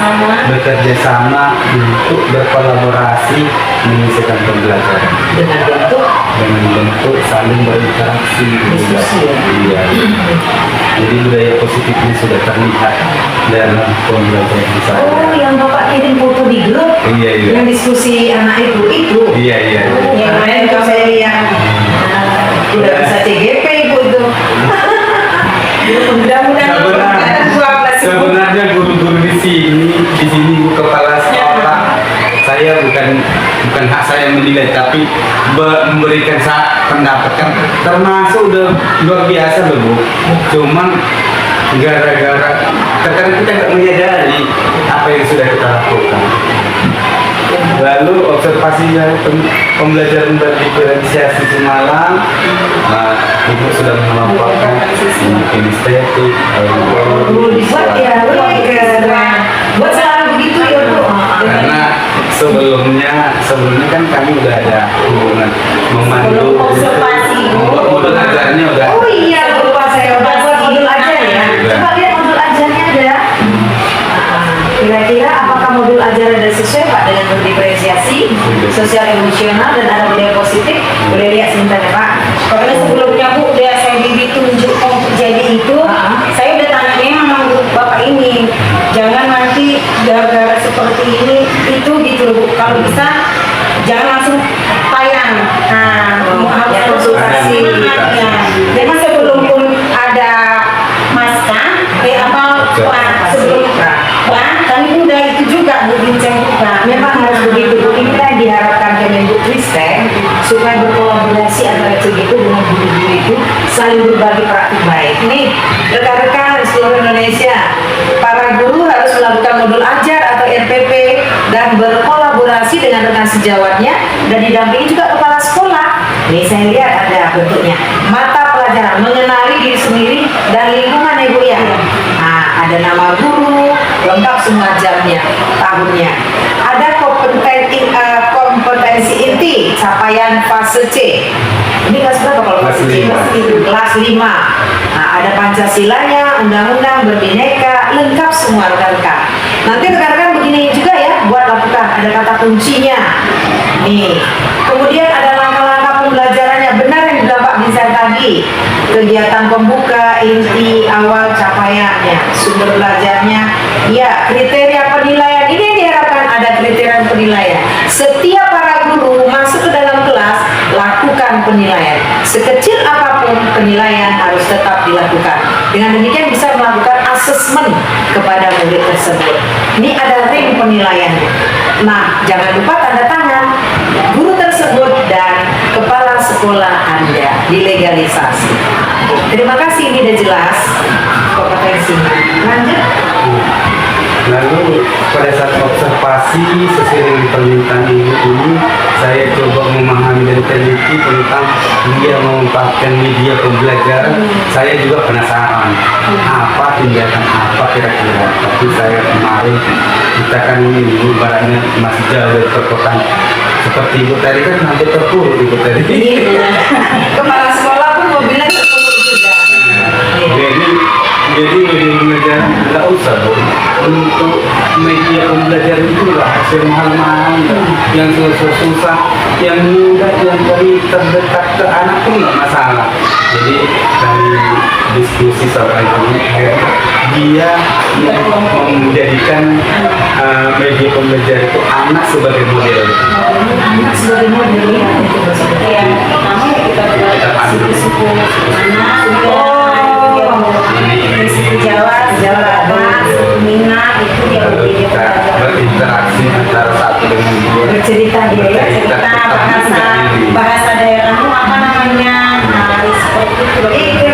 bekerja sama untuk berkolaborasi menyelesaikan pembelajaran Dengan bentuk bentuk saling berinteraksi. Diskusi, ya? Iya. Jadi budaya positif ini sudah terlihat dalam pembelajaran saya. oh, yang Bapak kirim foto di grup, Iya, iya. yang diskusi anak itu. Iya, iya. Yang lain kalau saya lihat udah bisa CGP ibu itu. Mudah-mudahan Sebenarnya guru-guru di sini Bu Kepala Sekolah, saya bukan hak saya menilai, tapi memberikan pendapat kan termasuk udah luar biasa loh Bu. Cuman gara-gara terkadang kita nggak menyadari apa yang sudah kita lakukan. Lalu observasinya pembelajaran berdiferensiasi semalam, ibu sudah melaporkan kinestetik, dibuat ya, buat selalu begitu ya Bu. karena sebelumnya kan kami udah ada hubungan memandu Observasi. modul ajarnya udah. Oh iya, lupa saya udah buat modul ajar ya. Coba lihat modul ajarnya ada. Kira-kira apakah modul ajar ada sesuai Pak dengan berdiferensiasi, sosial emosional dan ada budaya positif? Boleh lihat sebentar ya Pak. Karena sebelumnya Bu udah saya ditunjuk untuk jadi itu, saya udah tanya memang guru Bapak ini, jangan nanti gara-gara seperti ini itu gitu loh Bu. Kalau bisa jangan langsung tayang. Nah, harus ya, konsultasi. konsultasi. Ya. Memang sebelum pun ada maska, sebelum kami udah itu juga Bu bincang juga. Memang harus begitu Bu. Ini kan diharapkan Kemendikbudristek supaya berkolaborasi antara CGP dengan guru-guru itu saling berbagi praktik baik. Nih, rekan-rekan seluruh Indonesia, para guru harus melakukan modul ajar atau RPP dan berkolaborasi dengan rekan sejawatnya dan didampingi juga kepala sekolah. Nih saya lihat ada bentuknya. Mata pelajaran mengenali diri sendiri dan lingkungan Ibu ya. Nah, ada nama guru, lengkap semua jamnya, tahunnya. Ada kompetensi inti capaian fase C. Ini kelas berapa kalau fase C? Kelas 5. Nah, ada Pancasilanya, undang-undang, berbineka, lengkap semua rekan-rekan. Nanti rekan-rekan begini juga ya, buat lakukan. Ada kata kuncinya. Nih. Kemudian ada langkah-langkah pembelajarannya benar yang Bapak bisa tadi. Kegiatan pembuka, inti, awal, capaiannya, sumber belajarnya, ya kriteria penilaian ini yang diharapkan ada kriteria penilaian. Setiap para guru masuk ke dalam kelas lakukan penilaian. Sekecil apapun penilaian harus tetap dilakukan. Dengan demikian bisa melakukan asesmen kepada murid tersebut. Ini ada ring penilaian. Nah, jangan lupa tanda tangan guru tersebut dan kepala sekolah Anda dilegalisasi. Terima kasih, ini sudah jelas kompetensinya. Lanjut. Lalu pada saat observasi sesuai dengan permintaan ibu ini, saya coba memahami dan teliti tentang dia memanfaatkan media pembelajaran. Saya juga penasaran apa tindakan apa kira-kira. Tapi saya kemarin kita kan ini barangnya masih jauh dari perkotaan. Seperti ibu tadi kan hampir terpuruk ibu tadi. Kepala sekolah pun mobilnya terpuruk juga. Jadi media pembelajaran nggak usah Bu. Untuk media pembelajaran itu lah hasil mahal-mahal yang susah-susah, yang mudah, yang dari terdekat ke anak pun nggak masalah. Jadi dari diskusi seorang ini dia yang menjadikan media pembelajaran itu anak sebagai model. Anak sebagai model ya, itu maksudnya. Ya, namun kita buat suku-suku mana, suku Jawa, suku Minang, itu dia Kita berinteraksi antara satu dengan dua. Bercerita dia ya, cerita bahasa daerahmu apa namanya, nah seperti itu.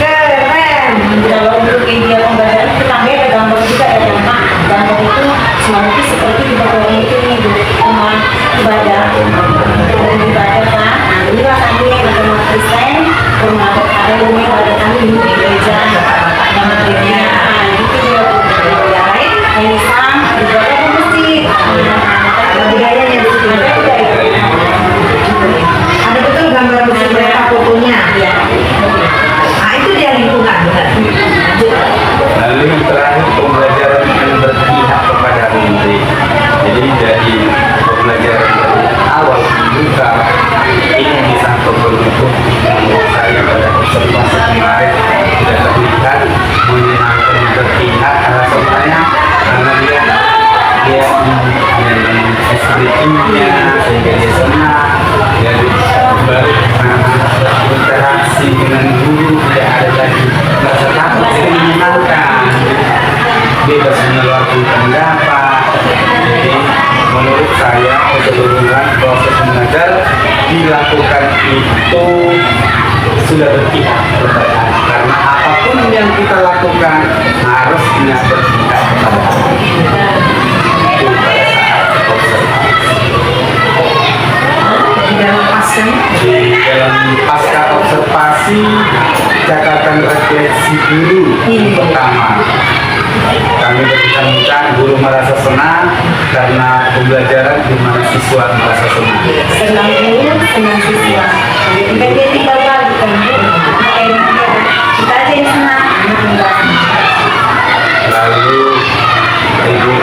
Keren. Kalau untuk media pembelajaran itu tambah ada gambar juga ya Pak. Gambar itu semuanya itu seperti di bawah itu nih Bu, rumah ibadah kan. Nah inilah kami agama Kristen, rumah ibadah kami di gereja. Nama gereja, itu dia Bu. Yang Islam juga ada di masjid. Ada budayanya di situ. Ada budaya. Ada betul gambar musik mereka fotonya. Iya. Nah itu dia lingkungan, benar. Lalu yang terakhir pembelajaran yang berpihak kepada murid. Jadi dari pembelajaran dari awal juga ini bisa berbentuk menurut saya pada observasi kemarin tidak terlihat menyenangkan berpihak karena sebenarnya karena dia SPI-nya sehingga dia senang dan baru berinteraksi dengan guru tidak ada lagi rasa takut, jadi menyenangkan, bebas mengeluarkan pendapat. Jadi menurut saya keseluruhan proses mengajar dilakukan itu sudah berpihak kepada anak, karena apapun yang kita lakukan harus berpihak kepada anak. Itu pada saat observasi. Di dalam pasien. Di dalam pasca observasi catatan refleksi guru pertama, kami berbincang guru merasa senang karena pembelajaran di mana siswa merasa senang. Senang guru, senang siswa. Kita dia tinggal balik kan Bu. Kita aja yang senang, anak enggak. Lalu ibu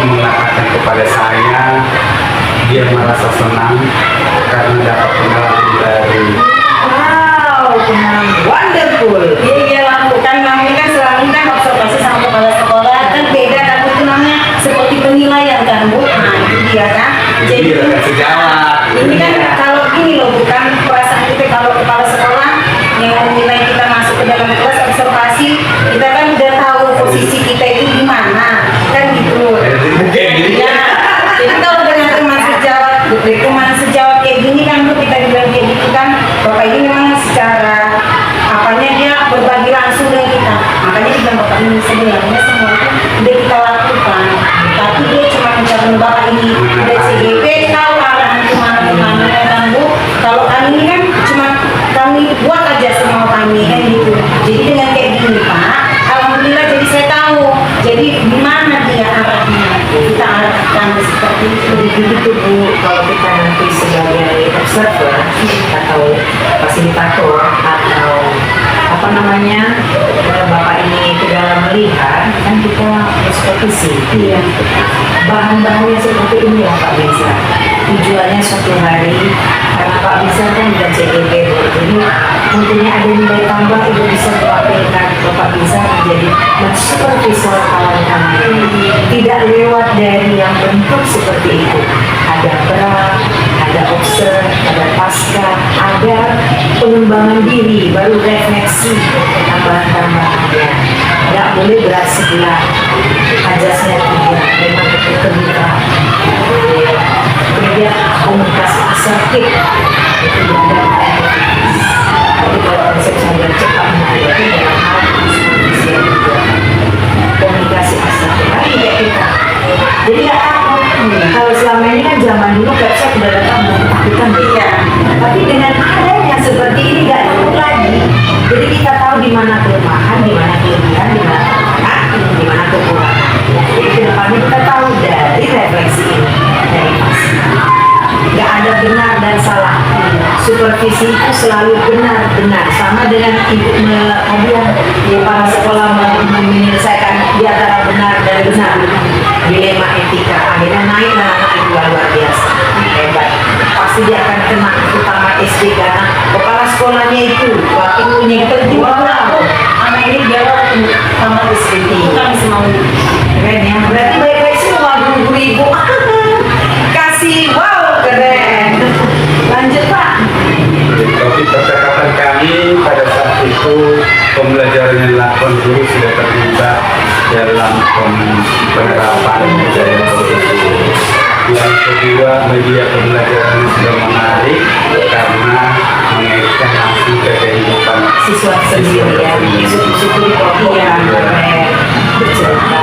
mengatakan kepada saya dia merasa senang karena dapat pengalaman baru. Wow, wonderful. Iya lakukan namanya kan selalu kan observasi sama kepala sekolah kan beda kan itu namanya seperti penilaian kan Bu. Nah itu dia kan. Jadi rekan sejawat. Ini kan kalau gini loh bukan perasaan kita kalau kepala sekolah yang menilai kita masuk ke dalam kelas observasi kita kan udah tahu posisi kita itu di mana kan gitu. Ya, jadi kalau dengan teman sejawat kayak gini kan Bu kita bilang kayak gitu kan Bapak ini memang secara apanya dia berbagi langsung dengan kita makanya kita Bapak ini sebenarnya semua itu udah kita lakukan tapi dia cuma mencapai Bapak ini udah CGP tahu arahan kemana ya kan Bu kalau kami ini kan cuma kami buat aja semua kami kan gitu jadi dengan kayak gini Pak alhamdulillah jadi saya tahu jadi di mana dia arahnya kita arahkan seperti itu Begitu Bu, kalau kita nanti sebagai observer atau fasilitator atau apa namanya Bapak ini ke dalam melihat kan kita bersupervisi. Iya. Bahan-bahannya seperti ini ya Pak Bisa. Tujuannya suatu hari karena Pak Bisa kan udah CGP jadi mungkin ada nilai tambah itu bisa diwakilkan Bapak Bisa menjadi supervisor kawan-kawan. Tidak lewat dari yang bentuk seperti itu. Ada berat, ada observe, ada pasca, ada pengembangan diri, baru refleksi tambahan-tambahannya. Tidak boleh berat sebelah, ajasnya tidak, memang itu terbuka. Kemudian komunikasi asertif itu ada. Tapi kalau konsep saya cepat menghadapi dalam hal diskusi juga komunikasi asertif. Tapi tidak kita. Jadi nggak takut. Kalau selama ini kan zaman dulu website sudah datang mengetahukan dia. Tapi dengan adanya seperti ini nggak takut lagi. Jadi kita tahu di mana kelemahan, di mana kelebihan, di mana kekuatan, di mana kekurangan. Jadi kedepannya kita tahu dari refleksi ini, dari pasca. Nggak ada benar dan salah. Supervisi itu selalu benar-benar sama dengan ibu tadi yang para Nah, dilema etika akhirnya naik anak itu luar biasa hebat. Pasti dia akan kena utama SD karena kepala sekolahnya itu waktu punya perjuangan anak ini dia utama SD kan semua keren ya. Berarti baik-baik semua guru ibu kasih wow keren. Lanjut Pak. Topik percakapan kami pada saat itu pembelajaran yang dilakukan guru sudah terlibat dalam penerapan budaya itu. Yang kedua, media pembelajaran sudah menarik karena mengaitkan langsung ke kehidupan Siswa sendiri ya. Syukur ya keren. Bercerita.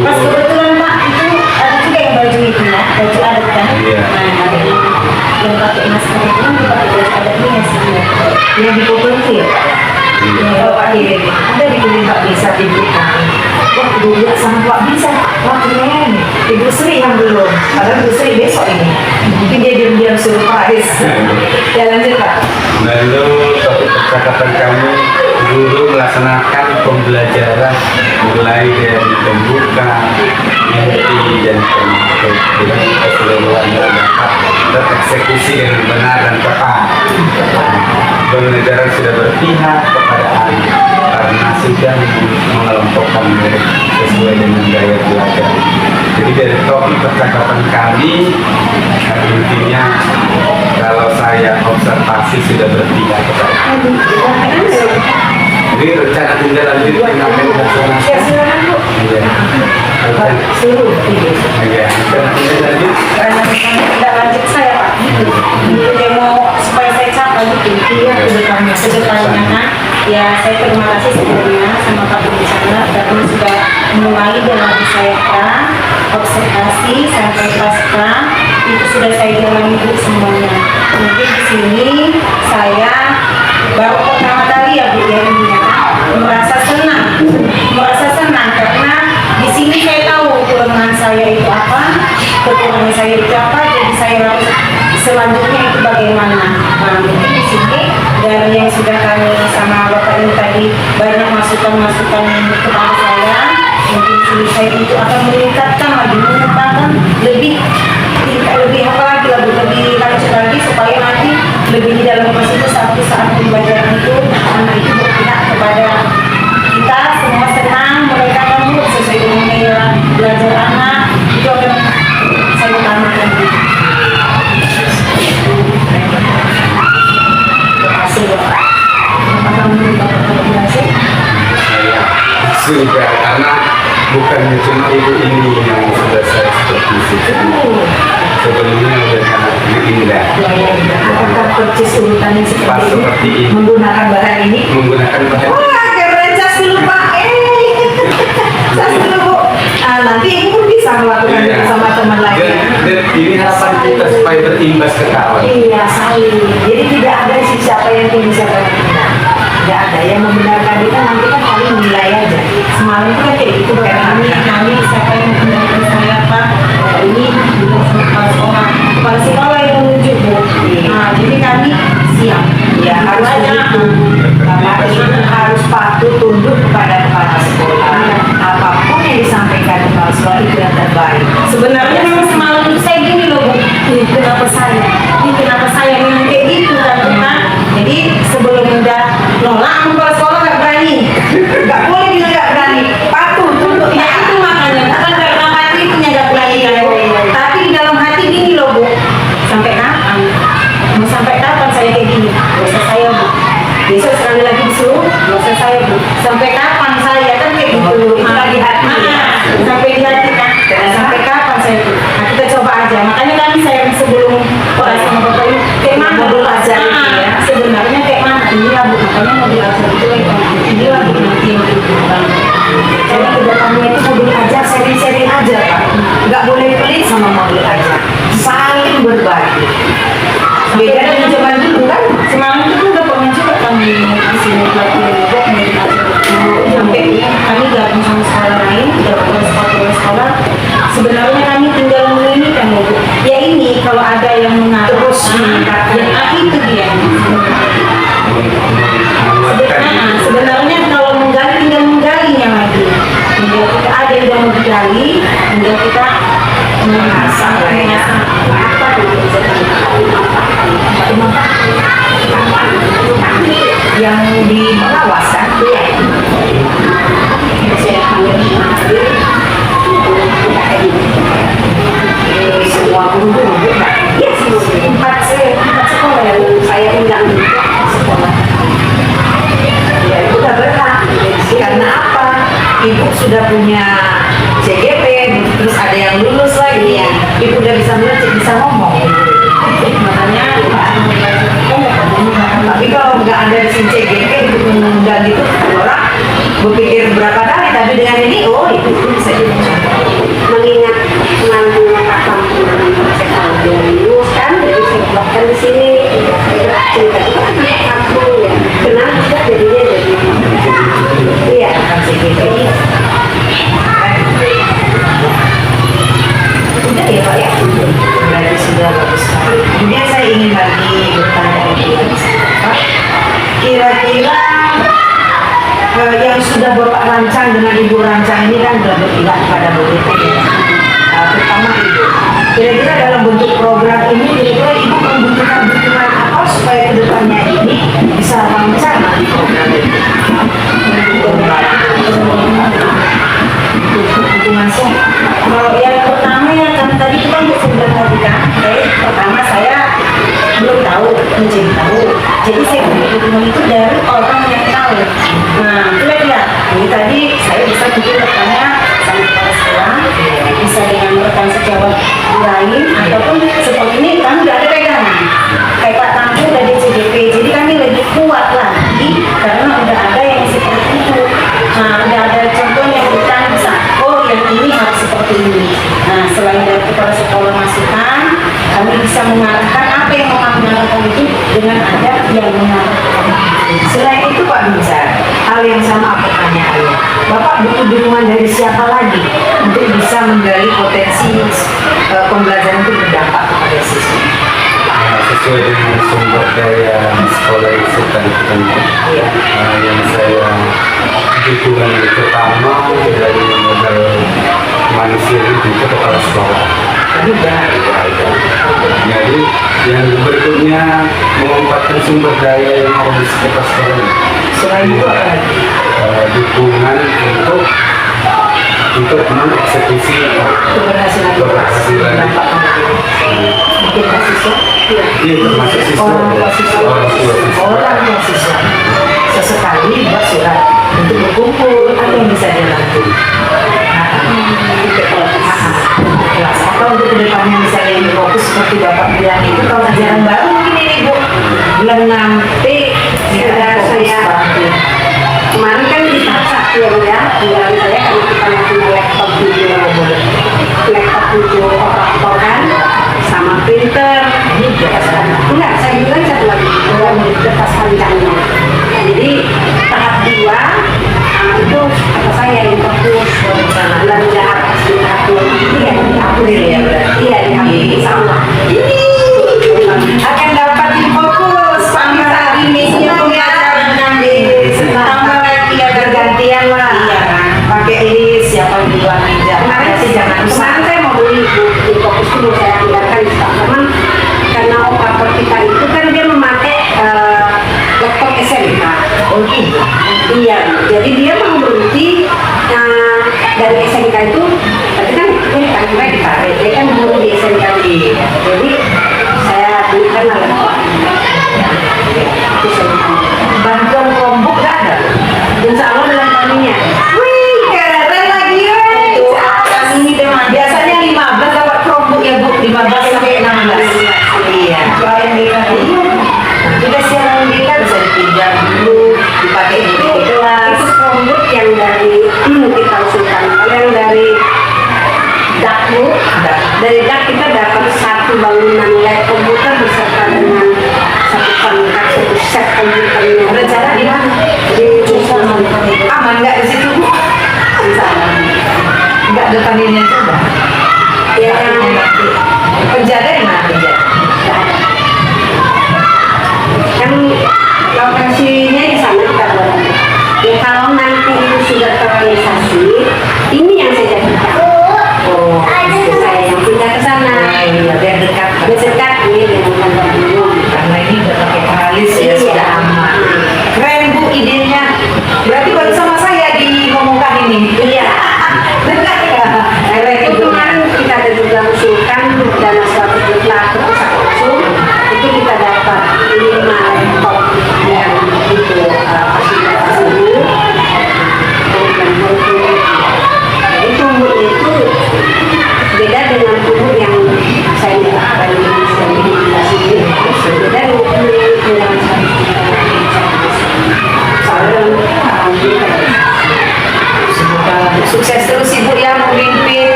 Pas kebetulan Pak itu ada juga yang baju itu ya, baju adat kan? Iya. Nah, ada yang pakai masker itu kan pakai baju adatnya ya sih. Yang di foto itu ya Pak? Kalau Pak kirim, ada dikirim Pak Bisa ibu kami. Wah, ibu lihat sama Pak Bisa, wah keren. Ibu Sri yang belum, padahal Ibu Sri besok ini. Mungkin dia diam-diam surprise. Ya lanjut Pak. Lalu topik percakapan kami, guru melaksanakan pembelajaran mulai dari pembuka, inti dan keseluruhan dapat tereksekusi dengan benar dan tepat. Pembelajaran sudah berpihak kepada anak karena sudah mengelompokkan murid sesuai dengan gaya belajar. Jadi dari topik percakapan kami, intinya kalau saya observasi sudah berpihak kepada anak. Jadi rencana tinggal lanjut dengan pelaksana. Ya silakan Bu. Iya. Pak, suruh ibu. Iya. Rencana tinggal lanjut. Karena tidak lanjut saya Pak. Itu dia mau supaya saya capai gitu. Iya, kedepannya. Kedepannya kan, ya saya terima kasih sebelumnya sama Pak Pembicara karena sudah mulai dalam saya observasi sampai pasca itu sudah saya jalani Bu semuanya. Mungkin di sini saya baru pertama kali ya Bu ya ini ya kan, merasa senang karena di sini saya tahu kelemahan saya itu apa, kekurangan saya itu apa, jadi saya harus selanjutnya itu bagaimana. Nah mungkin di sini dari yang sudah kami sama Bapak ini tadi banyak masukan-masukan kepada saya, mungkin di sini saya itu akan meningkatkan lagi, mengembangkan lebih apa lagi lebih lanjut lagi supaya nanti lebih di dalam kelas itu satu saat pembelajaran itu anak itu berpihak kepada kita semua senang, mereka kan sesuai dengan nilai belajar anak itu akan saya utamakan. Terima kasih Bapak. Apakah menurut Bapak berhasil? Saya sudah karena bukannya cuma ibu ini yang sudah saya seperti itu. Sebelumnya sudah sangat indah. Apakah percis urutannya Pas seperti seperti ini? ini. Menggunakan bahan ini? Menggunakan bahan Wah, keren cas dulu Pak. Cas dulu Bu. Nanti ibu pun bisa melakukan Iya. bersama teman lain. Dan ini harapan kita supaya berimbas ke kawan. Iya, saling. Jadi tidak ada siapa yang tinggi siapa yang rendah. Tidak ada yang membenarkan kita, nanti kan paling nilai aja. Semalam itu kan kayak gitu kan. Kami siapa yang menggunakan saya Pak ini bukan kepala sekolah yang menunjuk Bu. Nah jadi kami siap. Ya harus begitu. Bapak itu harus patuh tunduk kepada kepala sekolah. Apapun yang disampaikan kepala sekolah itu yang terbaik. Sebenarnya memang semalam itu saya gini loh Bu, ini kenapa saya memang kayak gitu kan Pak. Jadi sebelum udah nolak kepala sekolah nggak berani. Gak boleh bilang gak berani. Patuh tunduk. Ya itu makanya bukan karena hati punya nggak berani kan. Tapi di dalam hati gini loh Bu, sampai kapan? Mau sampai kapan saya kayak gini? Dosa saya Bu. Besok sekali lagi disuruh, dosa saya Bu. Sampai kapan saya kan kayak gitu. Itu lagi hati. Sampai di hati kan. Sampai kapan saya Bu? Nah kita coba aja. Makanya kan saya sebelum koras sama Bapak ini kayak mana Modul ajar itu Ah, ya. sebenarnya kayak mana? Inilah Bu. Makanya mau diajar itu inilah Bu nanti yang dibutuhkan. Jadi kedepannya itu modul ajar, sharing-sharing aja Pak. Gak boleh pelit sama modul ajar. Saling berbagi. Beda dengan zaman dulu kan. Semalam itu udah pernah juga kami di sini pelatihan juga meditasi sampai kami gabung sama sekolah lain, gabung sekolah. Sebenarnya kami tinggal menginginkan Bu. Ya ini kalau ada yang mengarah Terus itu dia. Menguatkan. Sebenarnya kalau menggali tinggal menggalinya lagi. Tinggal kita ada yang udah sekali, tinggal kita Mengasah lah ya. apa yang bisa Yang di Melawas kan? Iya. Saya panggil kemarin Semua guru bukan? ya empat sekolah yang saya undang sekolah. Ya itu udah berhak. Karena apa? Ibu sudah punya CGP, terus ada yang lulus lagi. Iya. Ibu udah bisa ngecek, bisa ngomong. Makanya tapi kalau nggak ada si CGP untuk mengundang itu orang berpikir berapa kali, tapi dengan ini oh itu bisa jadi contoh. Mengingat menantunya Pak Kampung saya tahu dia lulus kan, jadi saya buatkan di sini. Saya cerita juga kan Pak Kampung ya, kenal juga jadinya jadi iya. CGP udah ya Pak ya, berarti sudah bagus sekali. Kemudian saya ingin lagi bertanya lagi Pak, kira-kira yang sudah Bapak rancang dengan Ibu rancang ini kan sudah berpihak kepada BPT ya. Terutama Ibu. Kira-kira dalam bentuk program ini, kira-kira Ibu membutuhkan dukungan apa supaya kedepannya ini bisa lancar nanti program ini? Dukungan saya. Kalau yang pertama yang kan tadi itu kan sudah tadi kan, pertama saya belum tahu, menjadi tahu. Jadi saya punya dukungan itu dari orang yang tahu. Nah, itu lihat, ini tadi saya bisa bikin rekannya sama kepala sekolah, bisa dengan rekan sejawat lain, ataupun seperti ini kami udah ada pegangan. Kayak Pak Tangku udah di CGP, jadi kami lebih kuat lagi karena udah ada yang seperti itu. Nah, udah ada contoh yang kita bisa, oh yang ini harus seperti ini. Nah, selain dari kepala sekolah masukan, kami bisa mengarahkan apa yang mau kami lakukan itu dengan ada yang mengarahkan. Selain itu Pak Binsar, hal yang sama aku tanya ayah. Bapak butuh dukungan dari siapa lagi untuk bisa menggali potensi pembelajaran itu berdampak kepada siswa? Sesuai dengan sumber daya sekolah itu tadi kan yang saya dukungan yang pertama dari modal manusia itu kepala sekolah. Juga. Jadi yang berikutnya memanfaatkan sumber daya yang ada di sekitar sekolah. Selain itu apa lagi? Dukungan untuk mengeksekusi Keberhasilan keberhasilan berdampak mungkin ke siswa? Iya, termasuk siswa. Orang tua siswa. Orang tua siswa. Orang tua siswa. Sesekali buat surat untuk berkumpul atau yang bisa dibantu. Atau untuk kedepannya misalnya yang fokus seperti Bapak bilang itu kalau ajaran baru mungkin ini Bu bulan nanti Sudah saya kemarin kan di tahap satu ya Bu ya, bulan saya karena kita punya laptop 7 operator kan, sama printer. Enggak, saya bilang satu lagi kertas pancangnya. Jadi tahap 2 itu kata saya yang fokus bulan Jahat di tahap 2 itu ya di April ya berarti ya di April insya Allah. akan dapat difokus Pak ini pembelajaran nanti tambah lagi ya bergantian lah pakai list siapa yang duluan aja Kemarin sih jangan kemarin saya mau beli buku fokus dulu saya tinggalkan di stok teman karena operator kita itu kan dia memakai laptop SMK. oh gitu Iya, jadi dia mau berhenti dari SMK itu, tapi kan ini kamera ditarik, dia kan guru di SMK ini. Jadi saya belikan laptop. Itu saya bantuan Chromebook nggak ada insya Allah dalam tahunnya. wih keren lagi ya Itu kami ini teman biasanya 15 dapat Chromebook ya Bu 15 sampai 16 iya yang kita siaran kita bisa dipinjam dulu dipakai di kelas itu Chromebook yang dari kita usulkan. Kalau yang dari Dakmu, dari Dak kita dapat satu bangunan lab komputer beserta dengan satu perangkat, satu set komputernya. rencana di mana? Di sana. Aman nggak di situ Bu? Di sana. Nggak depan ini juga Ya, penjaga di mana penjaga? kan lokasinya di sana kita berada. Ya kalau nanti itu sudah terrealisasi, ini yang saya jadikan.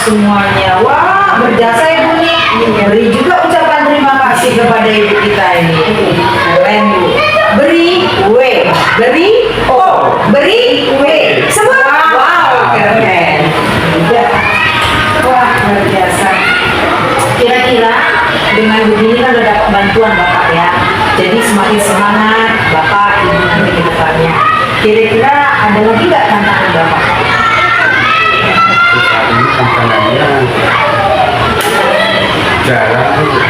semuanya. Wah, berjasa Ibu nih. Beri juga ucapan terima kasih kepada Ibu kita ini. Keren Bu. Beri W. Semua. Wow, keren. Juga. Wah, luar biasa. Kira-kira dengan begini kan udah dapat bantuan Bapak ya. Jadi semakin semangat Bapak Ibu nanti ke depannya. Kira-kira ada lagi nggak tantangan Bapak? Saat ini tantangannya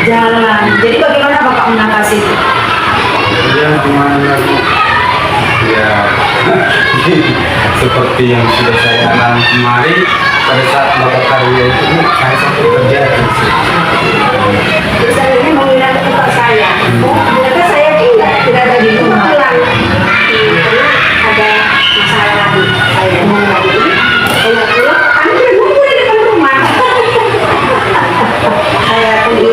Jalan. Jadi bagaimana Bapak mengatasi itu? ya gimana lagi ya seperti yang sudah saya alami kemarin pada saat Bapak karya itu saya sampai terjadi sih. Saya ini mengingat tempat saya. Ternyata saya tidak ada di rumah pulang. Karena ada masalah lagi. Saya mau lagi. Saya pulang, kami udah nunggu di depan rumah. Saya pergi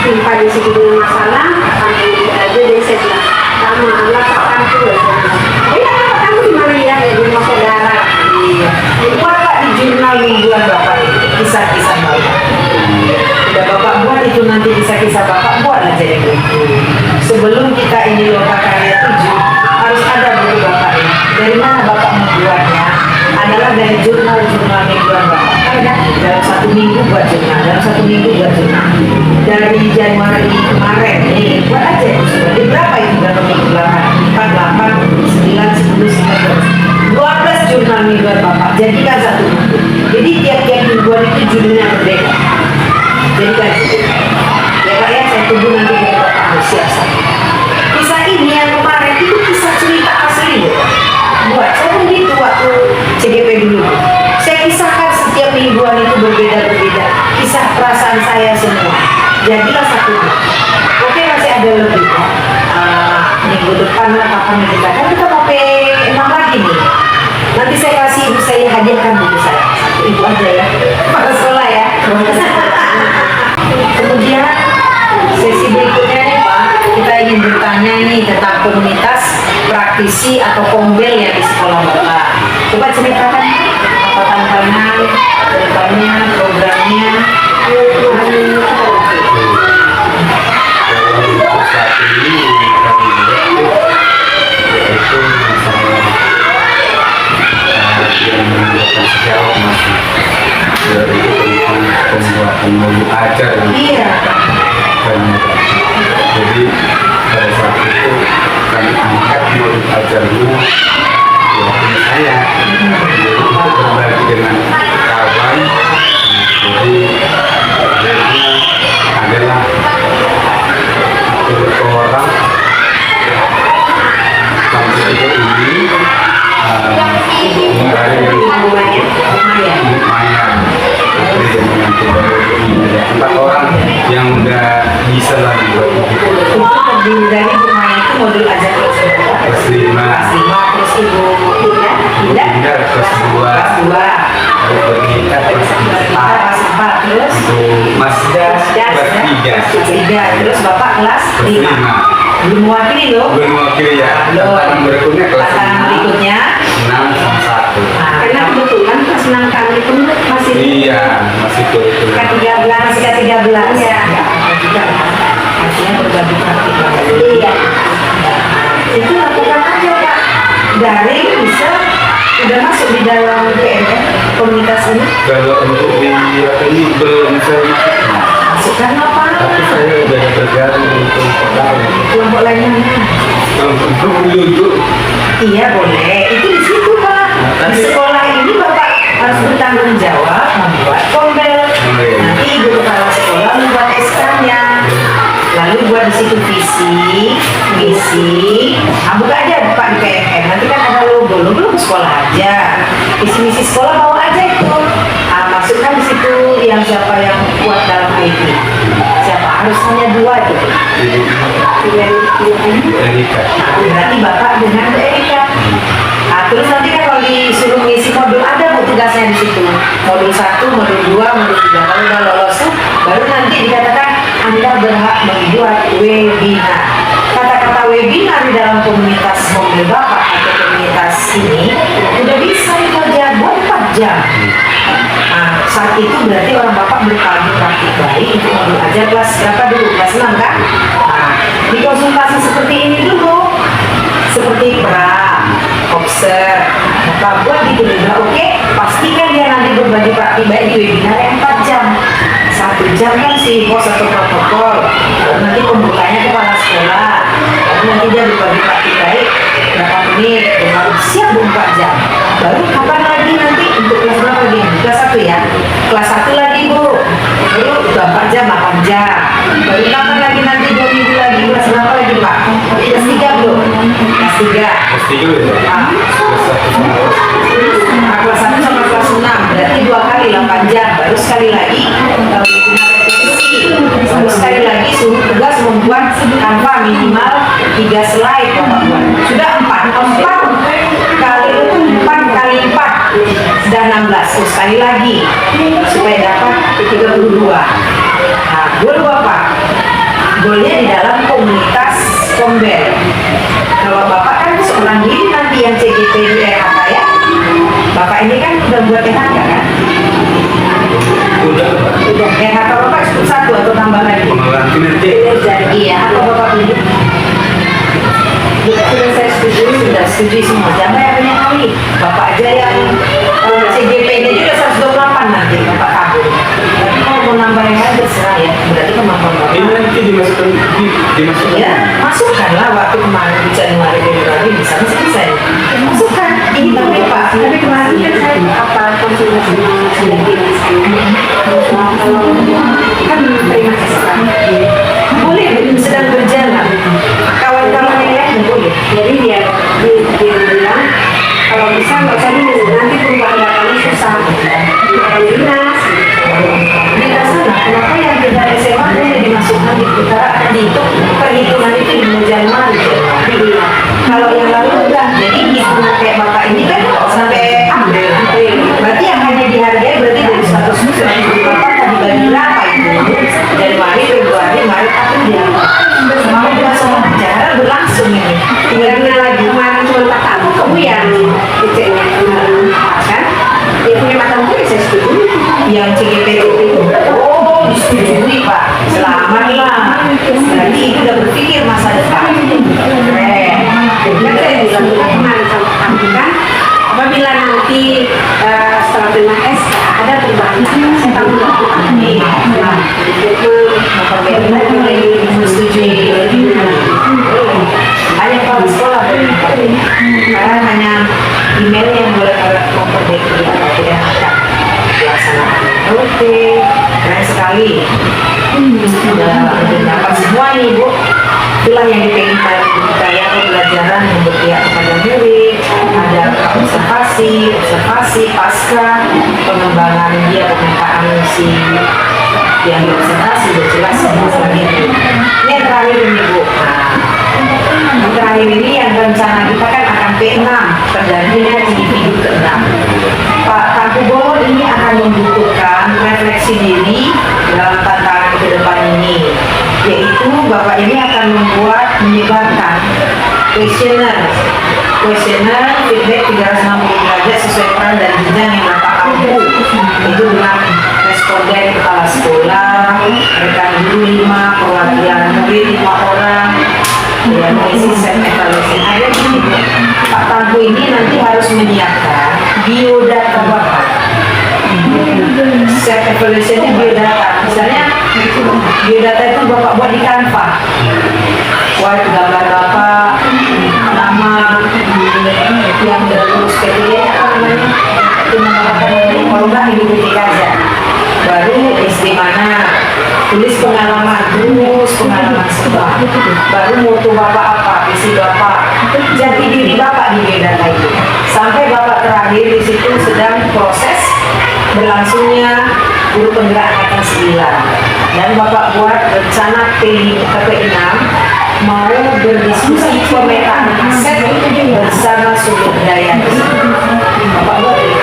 timpa di situ dengan masalah. Sampai aja jadi saya bilang, sama Allah kapan tuh. Kamu di mana ya? Di rumah saudara. Iya. Buat Pak di jurnal mingguan Bapak itu kisah-kisah Bapak. Udah Bapak buat itu nanti kisah-kisah Bapak buat aja yang itu. Sebelum kita ini Loka Karya 7 harus ada buku Bapak ini. Dari mana Bapak membuatnya? Adalah dari jurnal-jurnal mingguan Bapak. Ada dalam 1 minggu buat jurnal, dalam 1 minggu buat jurnal. Dari Januari kemarin nih buat aja itu. Di berapa itu berapa minggu belakang? 4, 8, 9, 10, 11. 12 jurnal mingguan Bapak, jadikan 1 minggu. Jadi tiap-tiap mingguan itu judulnya berbeda. Jadikan ya Pak ya, saya tunggu nanti dari Bapak harus siap-siap. Kisah ini yang kemarin itu kisah cerita asli loh. Buat saya pun gitu waktu CGP dulu. Saya kisahkan setiap mingguan itu berbeda-berbeda. Kisah perasaan saya semua. Jadilah 1 minggu. Oke, masih ada lebih ya. Minggu depan lah kapan kita kan kita mau P6 lagi nih. Nanti saya kasih ibu saya hadiahkan buku saya. Ibu aja ya. Pada sekolah ya. Kemudian sesi berikutnya nih Pak, kita ingin bertanya nih tentang komunitas praktisi atau kombel yang di sekolah Bapak. Coba ceritakan apa tantangan, kedepannya, programnya. Untuk saat ini yang kami lihat yaitu masalah yang menggunakan sejawat masih yaitu tentang pembuatan modul ajar Iya. jadi pada saat itu kami angkat modul ajarnya yaitu saya jadi untuk berbagi dengan kawan jadi akhirnya adalah orang sampai itu ini mengenai lumayan empat orang yang udah bisa lagi buat itu Itu terdiri dari rumah itu modul ajar kelas berapa? kelas 5 Kelas 5, terus ibu Indah kelas 2 kelas 2, lalu kita kelas 4 kelas 4, terus untuk Mas Das kelas 3 terus Bapak kelas 5. Belum mewakili loh. belum mewakili ya tantangan berikutnya kelas Tantangan berikutnya 6 sama 1 Karena kebetulan pas 6 kami pun masih iya masih kurikulum K13. masih K13 Iya. juga artinya berbagi praktik. Iya. Itu lakukan aja Pak. Daring bisa udah masuk di dalam PNF komunitas ini. kalau untuk di ini belum saya masukkan Masukkan apa? tapi saya udah bergabung untuk pegawai Kelompok lainnya mana? untuk duduk Iya boleh. Itu di situ Pak. Di sekolah ini Bapak harus bertanggung jawab membuat kombel. Nanti ibu kepala sekolah membuat SK-nya. Lalu buat di situ visi, misi. Buka aja Pak di PNM. Nanti kan ada logo sekolah aja. Visi misi sekolah bawa aja itu. Masukkan di situ yang siapa yang kuat dalam IT. Siapa harus hanya 2 gitu. Erika Berarti Bapak dengan Bu Erika. Terus nanti kan kalau disuruh ngisi modul ada Bu tugasnya di situ. Modul 1, modul 2, modul 3. Kalau udah lolos tuh baru nanti dikatakan Anda berhak membuat webinar. Kata-kata webinar di dalam komunitas mobil Bapak atau komunitas ini udah bisa itu aja buat 4 jam. Nah, saat itu berarti orang bapak berbagi praktik baik untuk belajar kelas berapa dulu? Kelas 6 kan? Nah, di konsultasi seperti ini dulu, seperti pra, observe, maka buat gitu juga, oke? Pastikan dia nanti berbagi praktik baik di webinar yang 4 jam. 1 jam kan si host atau protokol, lalu nanti pembukanya kepala sekolah, lalu nanti dia berbagi praktik baik berapa menit, baru siap 4 jam. Baru kapan lagi nanti untuk kelas berapa lagi? Kelas 1 ya? Kelas 1 lagi Bu, baru udah 4 jam, 8 jam. Baru kapan lagi nanti 2 minggu lagi, kelas berapa lagi Pak? Kelas 3 belum? Kelas 3. Pasti juga ya. Ah. Kelas 1 sama kelas 2. Nah, kelas 1 sama kelas 6 berarti 2 kali 8 jam. Baru sekali lagi repetisi. Baru sekali lagi suruh tugas membuat tanpa minimal 3 slide Bapak buat. Sudah 4 kali 4 sudah 16. Terus sekali lagi supaya dapat 32. Nah, goal Bapak, goalnya di dalam komunitas Kombel. Kalau Bapak kan seorang diri nanti yang CGP di RHK ya. Bapak ini kan udah buat RHK kan? Udah, Pak. Udah. RHK Bapak cukup 1 atau tambah lagi? Pengelolaan kinetik. Iya, atau Bapak pilih? Saya setuju, sudah setuju semua. Jangan yang banyak kali. Bapak aja yang CGP-nya juga 128 nanti Bapak kabur. Tapi kalau mau nambah yang lain terserah ya. Berarti kemampuan Bapak. Ini nanti dimasukkan. Ya, masukkanlah waktu kemarin di Januari Februari bisa selesai. Masukkan. Ini tapi Pak. Tapi kemarin kan saya apa konsultasi dengan dinas kalau kan terima kasih. Boleh, sedang berjalan. Kawan-kawan yang lain boleh. Jadi dia bilang kalau bisa nggak usah dulu, nanti perubahan datanya susah. Kalau dinas, Tidak salah. Kenapa yang tidak SMA boleh dimasukkan di putaran di itu perhitungan itu di bulan Januari. Kalau yang lalu enggak. Jadi hitungan kayak Bapak ini kan sampai April. Berarti yang hanya dihargai berarti dari 100 Bapak tadi bagi berapa itu? Januari, Februari, Maret, April dia. Mau dimasukkan acara berlangsung ini. Tinggal karena lagi. kemarin cuma 4 tahun, kamu yang diceknya kemarin kan? Dia punya matang gue saya setuju. Yang CGP itu. Oh, disetujui Pak. Selamatlah. Berarti itu udah berpikir masa depan. Keren. Kan saya bilang juga kemarin sama kamu kan, apabila nanti setelah terima SK ada perubahan, saya tahu Disetujui. Hanya kepala sekolah boleh. Karena hanya email yang boleh memperbaiki atau tidak ada pelaksanaan. Oke, keren sekali. Sudah dapat semua nih Bu. Itulah yang dipengen saya pembelajaran yang berpihak kepada murid. Ada observasi pasca pengembangan dia pemetaan si yang diobservasi sudah jelas semua itu. Ini yang terakhir ini Bu. Nah, yang terakhir ini yang rencana kita kan akan P6 terjadinya individu ke-6. Pak Tangku Bolo ini akan membutuhkan refleksi diri dalam tantangan ke depan ini, yaitu Bapak ini akan menyebarkan kuesioner feedback 360 derajat sesuai peran dan jenjang yang Bapak mampu, itu dengan responden kepala sekolah, rekan guru 5, perwakilan murid 5 orang, yang mengisi set evaluasi. Ada gini Pak Tangku ini nanti harus menyiapkan biodata Bapak. Set evaluation-nya biodata. Misalnya biodata itu Bapak buat di Canva. Buat gambar Bapak, nama yang terus ketika apa namanya? Itu nama Bapak namanya. Kalau enggak hidup aja. Baru SD mana? Tulis pengalaman sebab. Baru moto Bapak apa? Visi Bapak. Jati diri Bapak di biodata itu. Sampai Bapak terakhir di situ sedang proses berlangsungnya guru penggerak angkatan 9 dan Bapak buat rencana P6 mau berdiskusi pemetaan aset bersama sumber daya. Bapak buat ya.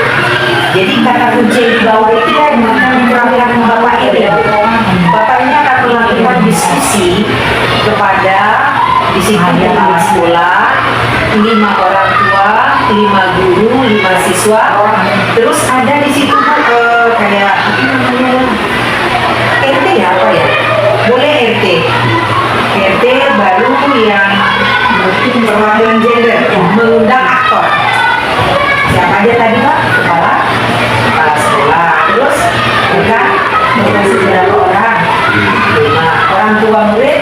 Jadi kata kunci di bawah itu ya keterampilan Bapak ini. Bapak ini akan melakukan diskusi kepada di sini kepala sekolah, 5 orang tua, 5 guru, 5 siswa. Terus ada di situ kayak apa namanya, RT ya apa ya? Boleh RT baru yang perwakilan gender mengundang aktor. Siapa aja tadi Pak? Kepala sekolah. Terus bukan berapa orang? 5 orang tua murid.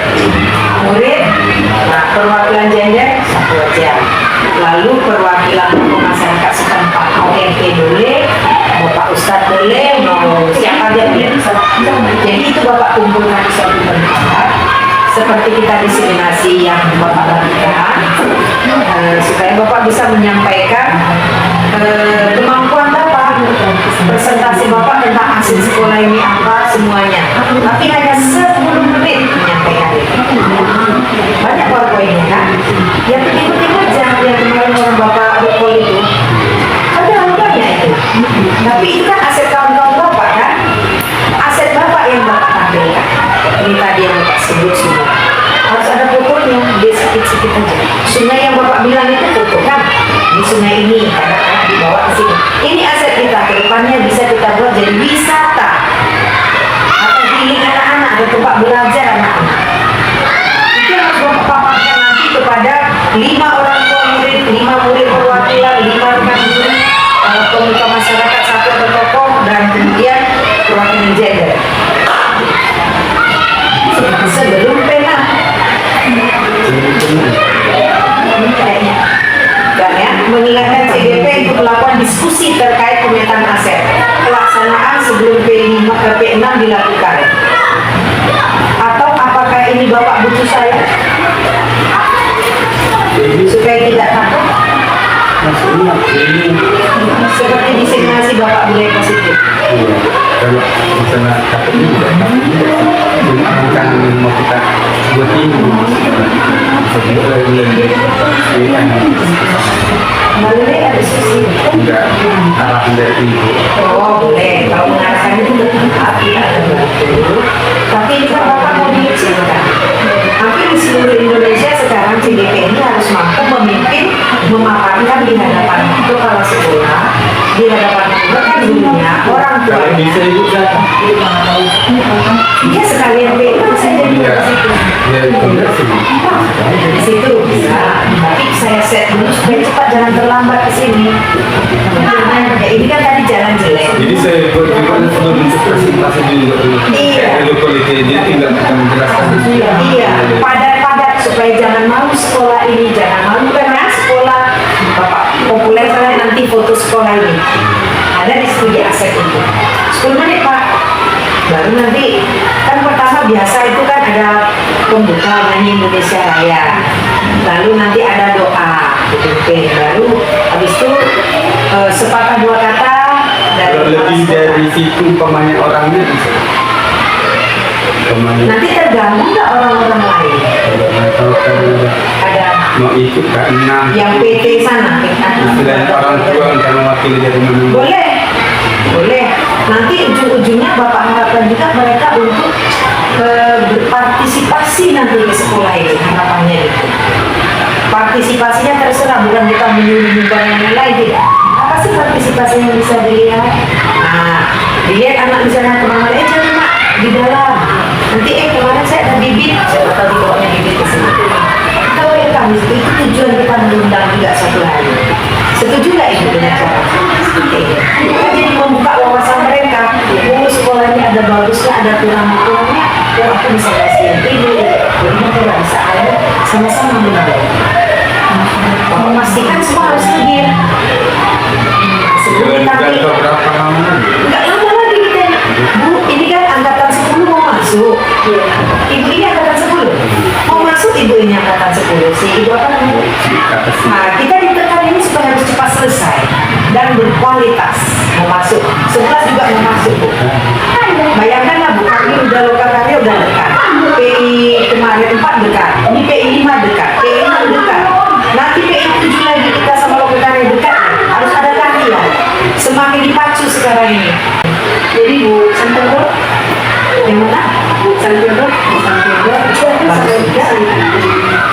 Nah, perwakilan gender 1 aja. Lalu perwakilan tokoh masyarakat setempat, mau RT boleh, mau Pak Ustadz boleh, mau siapa aja boleh. Jadi itu Bapak kumpulkan di suatu tempat, seperti kita diseminasi yang Bapak lakukan, supaya Bapak bisa menyampaikan kemampuan Bapak, presentasi Bapak tentang hasil sekolah ini apa semuanya. Tapi hanya 10 menit menyampaikan itu. Banyak powerpointnya kan? Yang penting-penting aja yang kemarin orang Bapak berpol itu. Ada banyak itu. Tapi itu kan aset kawan-kawan Bapak kan? Aset Bapak yang Bapak tampilkan. Ini tadi yang Bapak sebut semua. Harus ada fotonya, dia sedikit-sedikit aja. Sungai yang Bapak bilang itu foto kan? Di sungai ini, kadang-kadang dibawa ke sini. Ini aset kita, ke depannya bisa kita buat jadi wisata. Atau healing anak-anak, ada tempat belajar anak-anak. Itu yang harus Bapak paparkan nanti kepada 5 orang tua murid, 5 murid perwakilan, 5 rekan murid, pemuka masyarakat, 1 tokoh, dan kemudian perwakilan gender. Sebelum pena kayaknya dan ya mengingatkan CDP untuk melakukan diskusi terkait pemetaan aset pelaksanaan sebelum P5 ke P6 dilakukan. Atau apakah ini Bapak butuh saya supaya tidak takut seperti diseminasi Bapak boleh positif. Iya, kalau misalnya takut juga bukan mau kita buat ini Boleh ada diskusi. enggak arahan dari ibu. Oh boleh, kalau mengarahkan itu tetap ada betul. Tapi ini kan Bapak mau diizinkan. Hampir di seluruh Indonesia sekarang CDP ini harus mampu memimpin, memaparkan di hadapan kepala sekolah, di hadapan rekan gurunya, orang tua. Kalau bisa ibu datang. Dia sekalian bebas saya jadi Iya, di situ. ya itu enggak sih. Di situ bisa, tapi saya set dulu supaya cepat jangan terlambat ke sini. Ya, ini kan tadi jalan jelek. Jadi saya buat juga sebelum untuk presentasi juga dulu. Iya. Dulu kualitas dia tinggal kita menjelaskan. Iya, padat-padat supaya jangan malu sekolah ini, jangan malu karena sekolah Bapak populer kalian nanti foto sekolah ini. Ada di studi aset itu. 10 menit Pak. Baru nanti kan pertama biasa itu kan ada pembuka nyanyi Indonesia Raya. Lalu nanti ada doa, baru habis itu sepatah 2 kata dari Kalau kepala lebih sekolah. dari situ umpamanya orangnya bisa. Umpamanya Nanti terganggu nggak orang-orang lain? kalau kan Ada mau ikut kan yang PT sana, istilahnya orang tua yang mewakili dari mana. boleh. Nanti ujung-ujungnya Bapak harapkan juga mereka untuk berpartisipasi nanti ke sekolah ini, harapannya itu. Partisipasinya terserah, bukan kita menyuruh yang lain, tidak. Apa sih partisipasi yang bisa dilihat? Nah, dilihat anak misalnya kemana, jangan Mak, di dalam. Nanti kemarin saya ada bibit, saya tahu dibawanya bibit ke sini. Kalau yang kami itu tujuan kita mengundang juga satu hari. Setuju nggak itu dengan cara seperti ini? Kita jadi membuka wawasan mereka. Oh, sekolah ini ada bagusnya, ada kurang-kurangnya. Oh, aku bisa kasih yang ini. Jadi mereka bisa ada sama-sama menilai. Memastikan semua harus hadir. Sebelum Dan nanti berapa lama? nggak lama lagi kita. Bu, ini kan angkatan 10 mau masuk. Ibu ini angkatan 10. Mau masuk ibu ini angkatan 10 sih. Ibu apa namanya? Nah, kita ditekan ini supaya harus cepat selesai dan berkualitas mau masuk. 11 juga mau masuk, Bu. Bayangkanlah Bu, kami udah lokal karya udah dekat. PI kemarin 4 dekat, ini PI 5 dekat, PI 6 dekat. Nanti PI 7 lagi kita sama lokal karya dekat. Harus ada karya. Semakin dipacu sekarang ini. Jadi Bu Santoso, yang mana? Bu Santoso, bagus juga.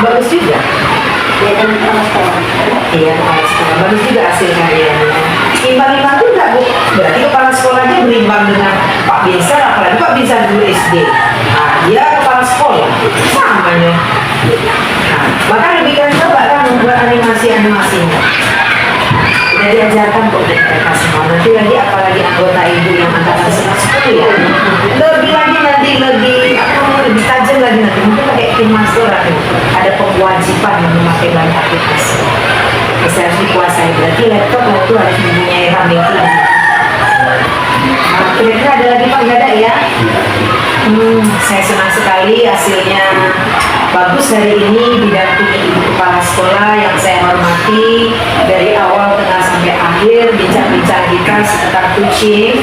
Bagus juga. Dia kan kepala sekolah. Iya, kepala sekolah. Bagus juga hasil karyanya. Imbang-imbang itu enggak, Bu? Berarti kepala sekolahnya berimbang dengan Pak Binsar, apalagi Pak Binsar dulu SD. Nah, dia kepala sekolah. Sama ya. Nah, bahkan lebih keren coba kan membuat animasi-animasinya. Udah diajarkan kok mereka semua. Nanti lagi apalagi anggota ibu yang angkatan 10 ya. Lebih lagi nanti lebih tajam lagi nanti. Mungkin pakai tim master ada kewajiban memakai bahan aplikasi. Bisa harus dikuasai. Berarti laptop itu harus mempunyai RAM yang tinggi. Nah, kira-kira ada lagi Pak nggak ada ya? Saya senang sekali hasilnya bagus hari ini didampingi ibu kepala sekolah yang saya hormati dari awal tengah sampai akhir bincang-bincang kita seputar kucing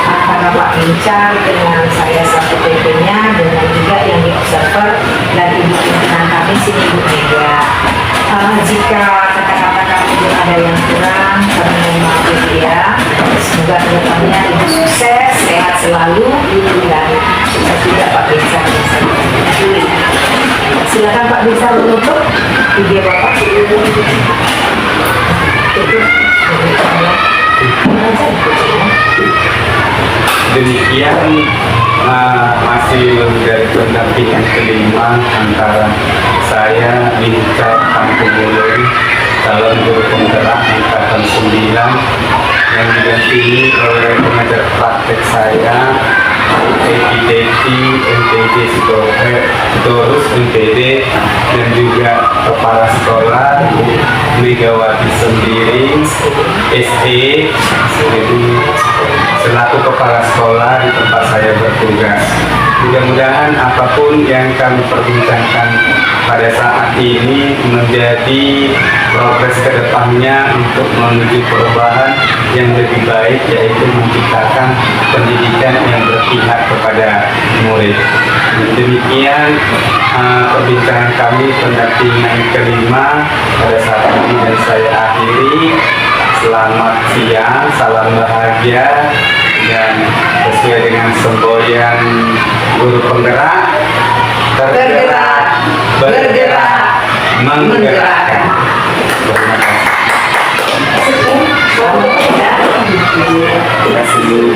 antara Pak Bincang dengan saya satu PP-nya dengan juga yang di observer dan ibu pimpinan kami sini Bu Mega. Jika kata-kata kami ada yang kurang kami mohon maaf ya. Semoga kedepannya ibu sukses, sehat selalu dan sukses juga Pak Bincang. Silakan Pak Binsar menutup video Bapak. Demikian hasil dari pendampingan kelima antara saya Bincang Kampung Mulai, calon guru penggerak angkatan 9 yang didampingi oleh pengajar praktek saya Deki, MPD Sitorus, MPD dan juga kepala sekolah Megawati Sembiring SE selaku kepala sekolah di tempat saya bertugas. Mudah-mudahan apapun yang kami perbincangkan pada saat ini menjadi progres ke depannya untuk menuju perubahan yang lebih baik, yaitu menciptakan pendidikan yang berpihak kepada murid. Demikian perbincangan kami pendampingan kelima pada saat ini dan saya akhiri. Selamat siang, salam bahagia dan sesuai dengan semboyan guru penggerak, tergerak, bergerak, menggerakkan. Terima kasih.